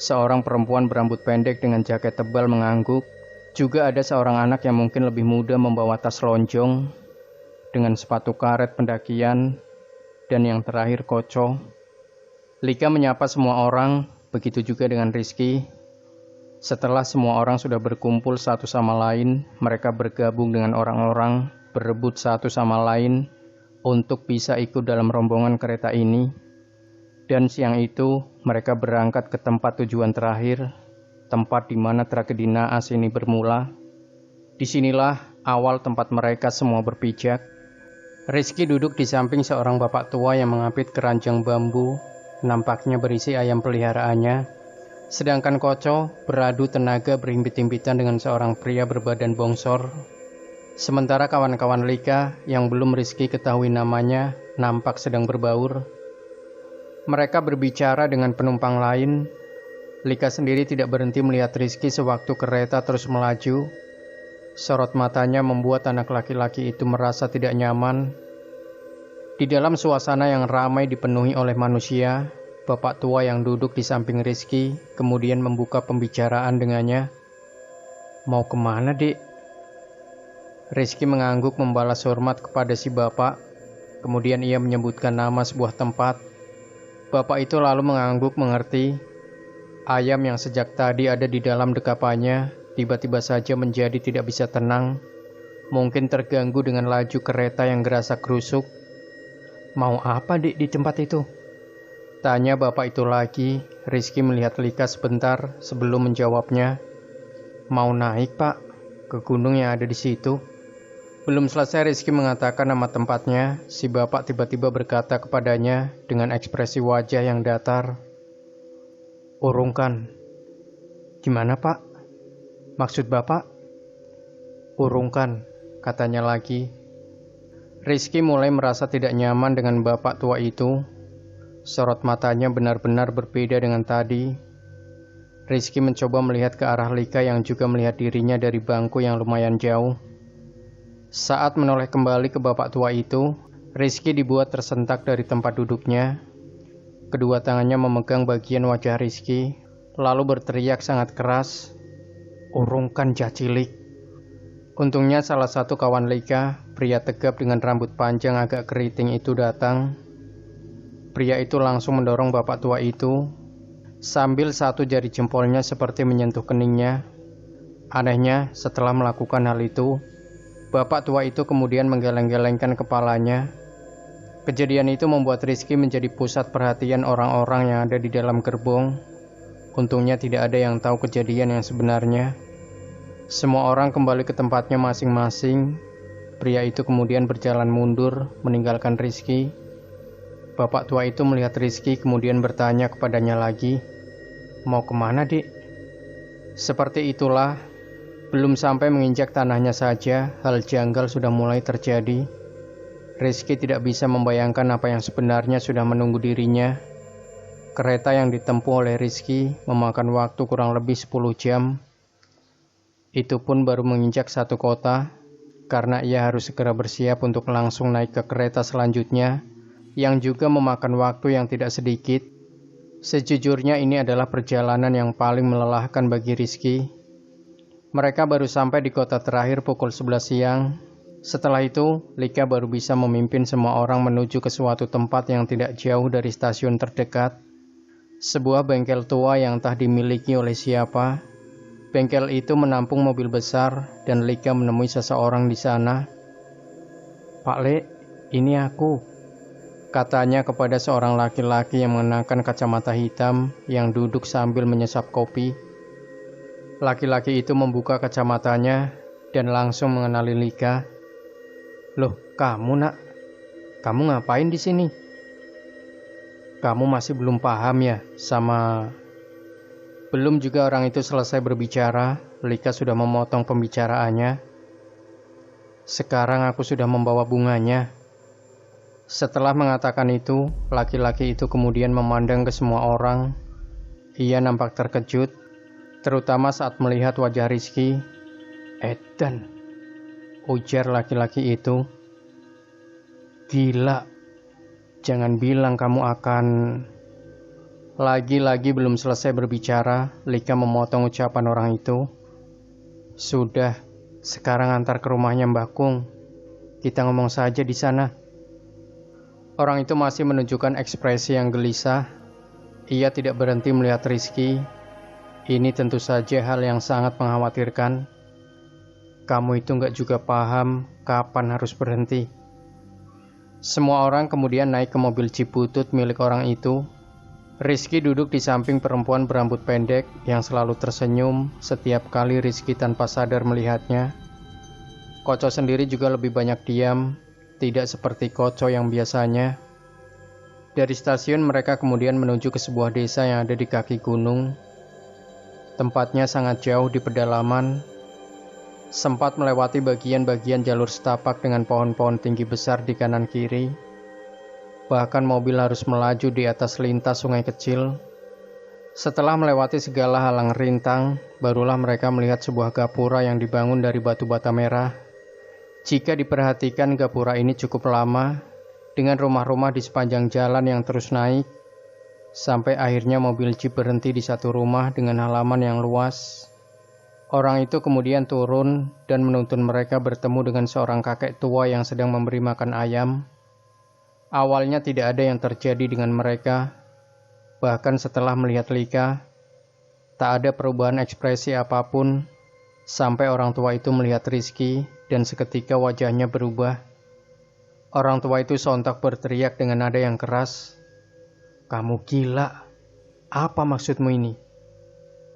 Seorang perempuan berambut pendek dengan jaket tebal mengangguk. Juga ada seorang anak yang mungkin lebih muda membawa tas lonjong, dengan sepatu karet pendakian, dan yang terakhir Koco. Lika menyapa semua orang, begitu juga dengan Rizky. Setelah semua orang sudah berkumpul satu sama lain, mereka bergabung dengan orang-orang, berebut satu sama lain untuk bisa ikut dalam rombongan kereta ini. Dan siang itu, mereka berangkat ke tempat tujuan terakhir, tempat di mana tragedi naas ini bermula. Disinilah awal tempat mereka semua berpijak. Rizky duduk di samping seorang bapak tua yang mengapit keranjang bambu, nampaknya berisi ayam peliharaannya. Sedangkan Koco beradu tenaga berhimpit-himpitan dengan seorang pria berbadan bongsor. Sementara kawan-kawan Lika yang belum Rizky ketahui namanya nampak sedang berbaur. Mereka berbicara dengan penumpang lain. Lika sendiri tidak berhenti melihat Rizky sewaktu kereta terus melaju. Sorot matanya membuat anak laki-laki itu merasa tidak nyaman. Di dalam suasana yang ramai dipenuhi oleh manusia, bapak tua yang duduk di samping Rizky kemudian membuka pembicaraan dengannya. Mau kemana, Dik? Rizky mengangguk membalas hormat kepada si bapak. Kemudian ia menyebutkan nama sebuah tempat. Bapak itu lalu mengangguk mengerti. Ayam yang sejak tadi ada di dalam dekapannya tiba-tiba saja menjadi tidak bisa tenang. Mungkin terganggu dengan laju kereta yang gerasa gerusuk. Mau apa, Dik, di tempat itu? Tanya bapak itu lagi. Rizky melihat Lika sebentar sebelum menjawabnya. Mau naik, Pak, ke gunung yang ada di situ. Belum selesai Rizky mengatakan nama tempatnya, si bapak tiba-tiba berkata kepadanya dengan ekspresi wajah yang datar. Urungkan. Gimana, Pak? Maksud bapak? Urungkan, katanya lagi. Rizky mulai merasa tidak nyaman dengan bapak tua itu. Sorot matanya benar-benar berbeda dengan tadi. Rizky mencoba melihat ke arah Lika yang juga melihat dirinya dari bangku yang lumayan jauh. Saat menoleh kembali ke bapak tua itu, Rizky dibuat tersentak dari tempat duduknya. Kedua tangannya memegang bagian wajah Rizky, lalu berteriak sangat keras, urungkan jacilik. Untungnya salah satu kawan Lika, pria tegap dengan rambut panjang agak keriting itu datang. Pria itu langsung mendorong bapak tua itu, sambil satu jari jempolnya seperti menyentuh keningnya. Anehnya, setelah melakukan hal itu, bapak tua itu kemudian menggeleng-gelengkan kepalanya. Kejadian itu membuat Rizky menjadi pusat perhatian orang-orang yang ada di dalam gerbong. Untungnya tidak ada yang tahu kejadian yang sebenarnya. Semua orang kembali ke tempatnya masing-masing. Pria itu kemudian berjalan mundur, meninggalkan Rizky. Bapak tua itu melihat Rizky kemudian bertanya kepadanya lagi, mau kemana, Dik? Seperti itulah, belum sampai menginjak tanahnya saja, hal janggal sudah mulai terjadi. Rizky tidak bisa membayangkan apa yang sebenarnya sudah menunggu dirinya. Kereta yang ditempuh oleh Rizky memakan waktu kurang lebih 10 jam. Itu pun baru menginjak satu kota, karena ia harus segera bersiap untuk langsung naik ke kereta selanjutnya, yang juga memakan waktu yang tidak sedikit. Sejujurnya ini adalah perjalanan yang paling melelahkan bagi Rizky. Mereka baru sampai di kota terakhir pukul 11 siang. Setelah itu, Lika baru bisa memimpin semua orang menuju ke suatu tempat yang tidak jauh dari stasiun terdekat. Sebuah bengkel tua yang entah dimiliki oleh siapa. Bengkel itu menampung mobil besar dan Lika menemui seseorang di sana. "Pak Le, ini aku," katanya kepada seorang laki-laki yang mengenakan kacamata hitam yang duduk sambil menyesap kopi. Laki-laki itu membuka kacamatanya dan langsung mengenali Lika. "Loh, kamu nak? Kamu ngapain di sini? Kamu masih belum paham ya sama..." Belum juga orang itu selesai berbicara, Lika sudah memotong pembicaraannya. "Sekarang aku sudah membawa bunganya." Setelah mengatakan itu, laki-laki itu kemudian memandang ke semua orang. Ia nampak terkejut, terutama saat melihat wajah Rizky. "Edan," ujar laki-laki itu. "Gila, jangan bilang kamu akan..." Lagi-lagi belum selesai berbicara, Lika memotong ucapan orang itu. "Sudah, sekarang antar ke rumahnya Mbak Kung. Kita ngomong saja di sana." Orang itu masih menunjukkan ekspresi yang gelisah. Ia tidak berhenti melihat Rizky. Ini tentu saja hal yang sangat mengkhawatirkan. Kamu itu nggak juga paham kapan harus berhenti. Semua orang kemudian naik ke mobil Jeep butut milik orang itu. Rizky duduk di samping perempuan berambut pendek yang selalu tersenyum setiap kali Rizky tanpa sadar melihatnya. Koco sendiri juga lebih banyak diam, tidak seperti Koco yang biasanya. Dari stasiun mereka kemudian menuju ke sebuah desa yang ada di kaki gunung. Tempatnya sangat jauh di pedalaman. Sempat melewati bagian-bagian jalur setapak dengan pohon-pohon tinggi besar di kanan kiri. Bahkan mobil harus melaju di atas lintas sungai kecil. Setelah melewati segala halang rintang, barulah mereka melihat sebuah gapura yang dibangun dari batu bata merah. Jika diperhatikan, gapura ini cukup lama, dengan rumah-rumah di sepanjang jalan yang terus naik, sampai akhirnya mobil Jeep berhenti di satu rumah dengan halaman yang luas. Orang itu kemudian turun dan menuntun mereka bertemu dengan seorang kakek tua yang sedang memberi makan ayam. Awalnya tidak ada yang terjadi dengan mereka. Bahkan setelah melihat Lika, tak ada perubahan ekspresi apapun, sampai orang tua itu melihat Rizky dan seketika wajahnya berubah. Orang tua itu sontak berteriak dengan nada yang keras, "Kamu gila, apa maksudmu ini?"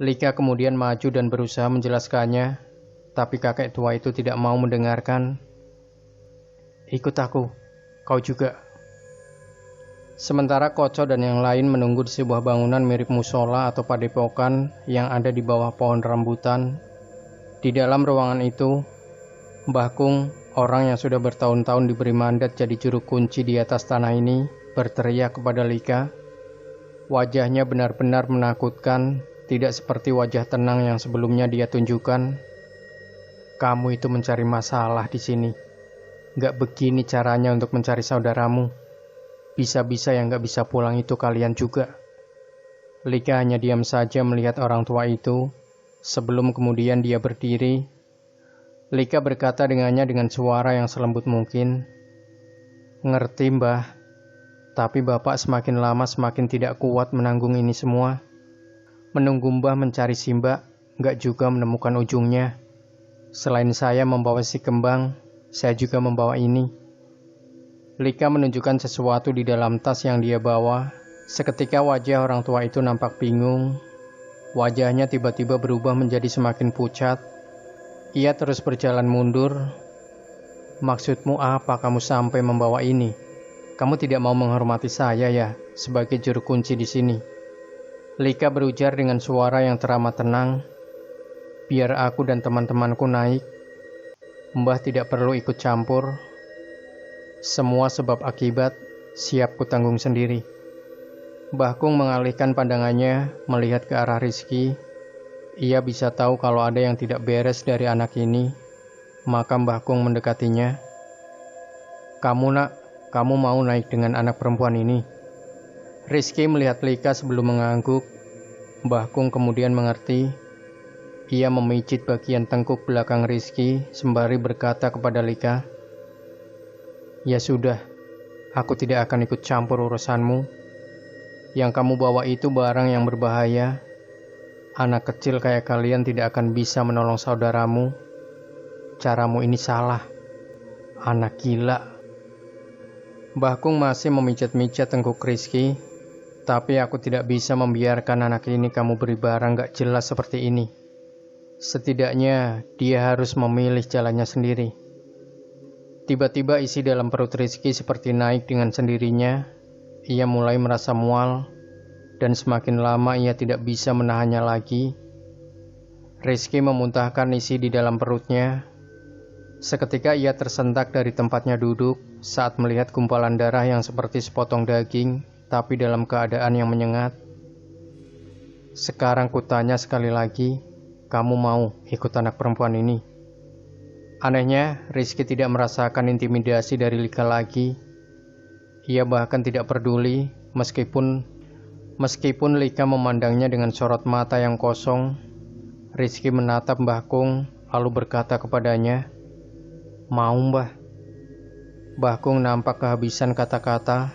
Lika kemudian maju dan berusaha menjelaskannya, tapi kakek tua itu tidak mau mendengarkan. "Ikut aku, kau juga." Sementara Koco dan yang lain menunggu di sebuah bangunan mirip musola atau padepokan yang ada di bawah pohon rambutan. Di dalam ruangan itu, Mbah Kung, orang yang sudah bertahun-tahun diberi mandat jadi juru kunci di atas tanah ini, berteriak kepada Lika. Wajahnya benar-benar menakutkan, tidak seperti wajah tenang yang sebelumnya dia tunjukkan. "Kamu itu mencari masalah di sini. Gak begini caranya untuk mencari saudaramu. Bisa-bisa yang gak bisa pulang itu kalian juga." Lika hanya diam saja melihat orang tua itu, sebelum kemudian dia berdiri. Lika berkata dengannya dengan suara yang selembut mungkin, "Ngerti Mbah, tapi Bapak semakin lama semakin tidak kuat menanggung ini semua. Menunggu Mbah mencari si Mbak, gak juga menemukan ujungnya. Selain saya membawa si kembang, saya juga membawa ini." Lika menunjukkan sesuatu di dalam tas yang dia bawa. Seketika wajah orang tua itu nampak bingung. Wajahnya tiba-tiba berubah menjadi semakin pucat. Ia terus berjalan mundur. "Maksudmu apa kamu sampai membawa ini? Kamu tidak mau menghormati saya ya, sebagai juru kunci di sini?" Lika berujar dengan suara yang teramat tenang. "Biar aku dan teman-temanku naik. Mbah tidak perlu ikut campur. Semua sebab akibat siap kutanggung sendiri." Mbah Kung mengalihkan pandangannya melihat ke arah Rizky. Ia bisa tahu kalau ada yang tidak beres dari anak ini, maka Mbah Kung mendekatinya. "Kamu nak, kamu mau naik dengan anak perempuan ini?" Rizky melihat Lika sebelum mengangguk. Mbah Kung kemudian mengerti. Ia memijit bagian tengkuk belakang Rizky sembari berkata kepada Lika, Ya sudah, aku tidak akan ikut campur urusanmu. Yang kamu bawa itu barang yang berbahaya. Anak kecil kayak kalian tidak akan bisa menolong saudaramu. Caramu ini salah. Anak gila. Mbah Kung masih memijat-mijat tengkuk Rizky, tapi aku tidak bisa membiarkan anak ini kamu beri barang gak jelas seperti ini. Setidaknya dia harus memilih jalannya sendiri. Tiba-tiba isi dalam perut Rizky seperti naik dengan sendirinya. Ia mulai merasa mual, dan semakin lama ia tidak bisa menahannya lagi. Rizky memuntahkan isi di dalam perutnya. Seketika ia tersentak dari tempatnya duduk saat melihat gumpalan darah yang seperti sepotong daging, tapi dalam keadaan yang menyengat. Sekarang kutanya sekali lagi, kamu mau ikut anak perempuan ini? Anehnya, Rizky tidak merasakan intimidasi dari Lika lagi. Ia bahkan tidak peduli meskipun Lika memandangnya dengan sorot mata yang kosong. Rizky menatap Mbah Kung lalu berkata kepadanya, "Mau, Mbah?" Mbah Kung nampak kehabisan kata-kata.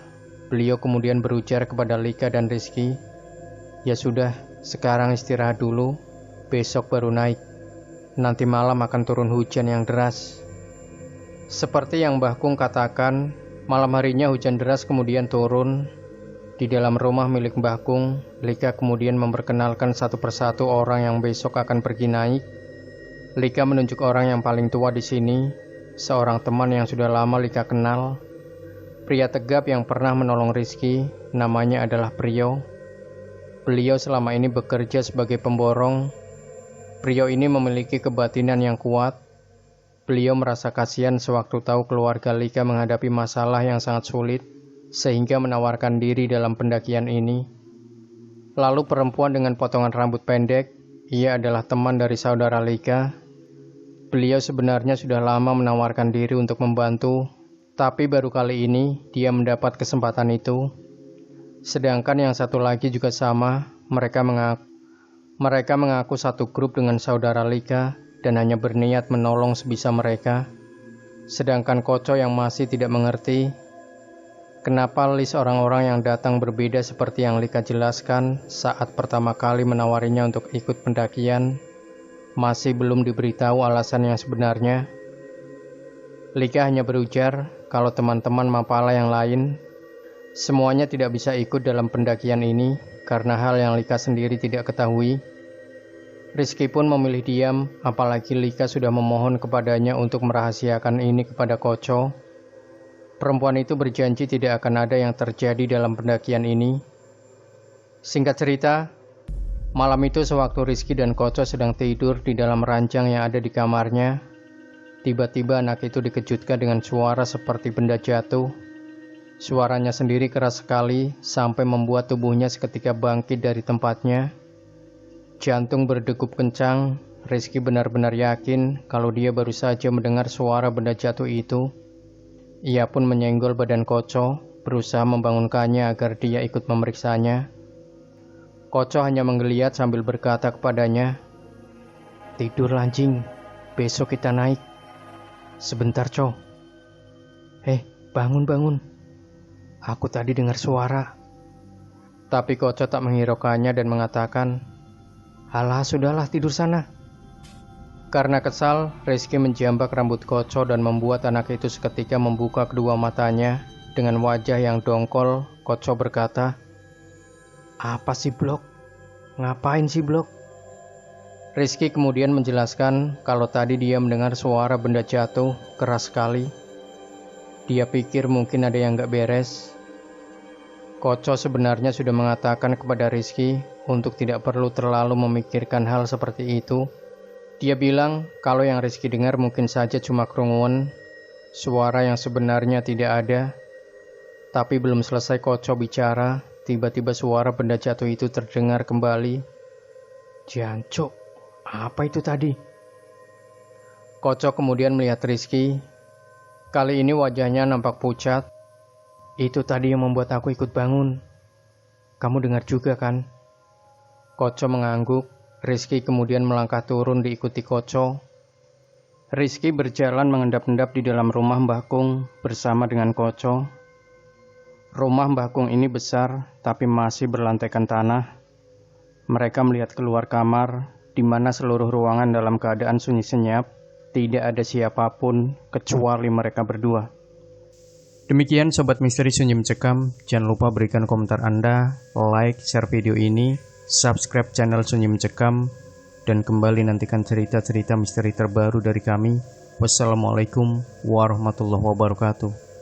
Beliau kemudian berujar kepada Lika dan Rizky, "Ya sudah, sekarang istirahat dulu, besok baru naik. Nanti malam akan turun hujan yang deras." Seperti yang Mbah Kung katakan, malam harinya hujan deras kemudian turun. Di dalam rumah milik Mbah Kung, Lika kemudian memperkenalkan satu persatu orang yang besok akan pergi naik. Lika menunjuk orang yang paling tua di sini, seorang teman yang sudah lama Lika kenal. Pria tegap yang pernah menolong Rizky, namanya adalah Priyo. Beliau selama ini bekerja sebagai pemborong. Priyo ini memiliki kebatinan yang kuat. Beliau merasa kasihan sewaktu tahu keluarga Lika menghadapi masalah yang sangat sulit, sehingga menawarkan diri dalam pendakian ini. Lalu perempuan dengan potongan rambut pendek, ia adalah teman dari saudara Lika. Beliau sebenarnya sudah lama menawarkan diri untuk membantu, tapi baru kali ini dia mendapat kesempatan itu. Sedangkan yang satu lagi juga sama, mereka mengaku satu grup dengan saudara Lika dan hanya berniat menolong sebisa mereka. Sedangkan Koco yang masih tidak mengerti kenapa list orang-orang yang datang berbeda seperti yang Lika jelaskan saat pertama kali menawarinya untuk ikut pendakian. Masih belum diberitahu alasan yang sebenarnya. Lika hanya berujar kalau teman-teman Mapala yang lain semuanya tidak bisa ikut dalam pendakian ini karena hal yang Lika sendiri tidak ketahui. Rizky pun memilih diam, apalagi Lika sudah memohon kepadanya untuk merahasiakan ini kepada Koco. Perempuan itu berjanji tidak akan ada yang terjadi dalam pendakian ini. Singkat cerita, malam itu sewaktu Rizky dan Koco sedang tidur di dalam ranjang yang ada di kamarnya, tiba-tiba anak itu dikejutkan dengan suara seperti benda jatuh. Suaranya sendiri keras sekali sampai membuat tubuhnya seketika bangkit dari tempatnya. Jantung berdegup kencang. Rizky benar-benar yakin kalau dia baru saja mendengar suara benda jatuh itu. Ia pun menyenggol badan Koco, berusaha membangunkannya agar dia ikut memeriksanya. Koco hanya menggeliat sambil berkata kepadanya, "Tidur anjing, besok kita naik." "Sebentar, Co." Bangun. Aku tadi dengar suara." Tapi Koco tak menghiraukannya dan mengatakan, "Alah, sudahlah, tidur sana." Karena kesal, Rizky menjambak rambut Koco dan membuat anak itu seketika membuka kedua matanya. Dengan wajah yang dongkol, Koco berkata, "Apa sih, Blok? Ngapain sih, Blok?" Rizky kemudian menjelaskan kalau tadi dia mendengar suara benda jatuh keras sekali. Dia pikir mungkin ada yang gak beres. Koco sebenarnya sudah mengatakan kepada Rizky untuk tidak perlu terlalu memikirkan hal seperti itu. Dia bilang kalau yang Rizky dengar mungkin saja cuma kerunguan, suara yang sebenarnya tidak ada. Tapi belum selesai Koco bicara, tiba-tiba suara benda jatuh itu terdengar kembali. "Jancuk, apa itu tadi?" Koco kemudian melihat Rizky. Kali ini wajahnya nampak pucat. "Itu tadi yang membuat aku ikut bangun. Kamu dengar juga kan?" Koco mengangguk. Rizky kemudian melangkah turun diikuti Koco. Rizky berjalan mengendap-endap di dalam rumah Mbah Kung bersama dengan Koco. Rumah Mbah Kung ini besar, tapi masih berlantaikan tanah. Mereka melihat keluar kamar, di mana seluruh ruangan dalam keadaan sunyi senyap. Tidak ada siapapun, kecuali mereka berdua. Demikian Sobat Misteri Sunyi Mencekam. Jangan lupa berikan komentar Anda, like, share video ini, subscribe channel Sunyi Mencekam, dan kembali nantikan cerita-cerita misteri terbaru dari kami. Wassalamualaikum warahmatullahi wabarakatuh.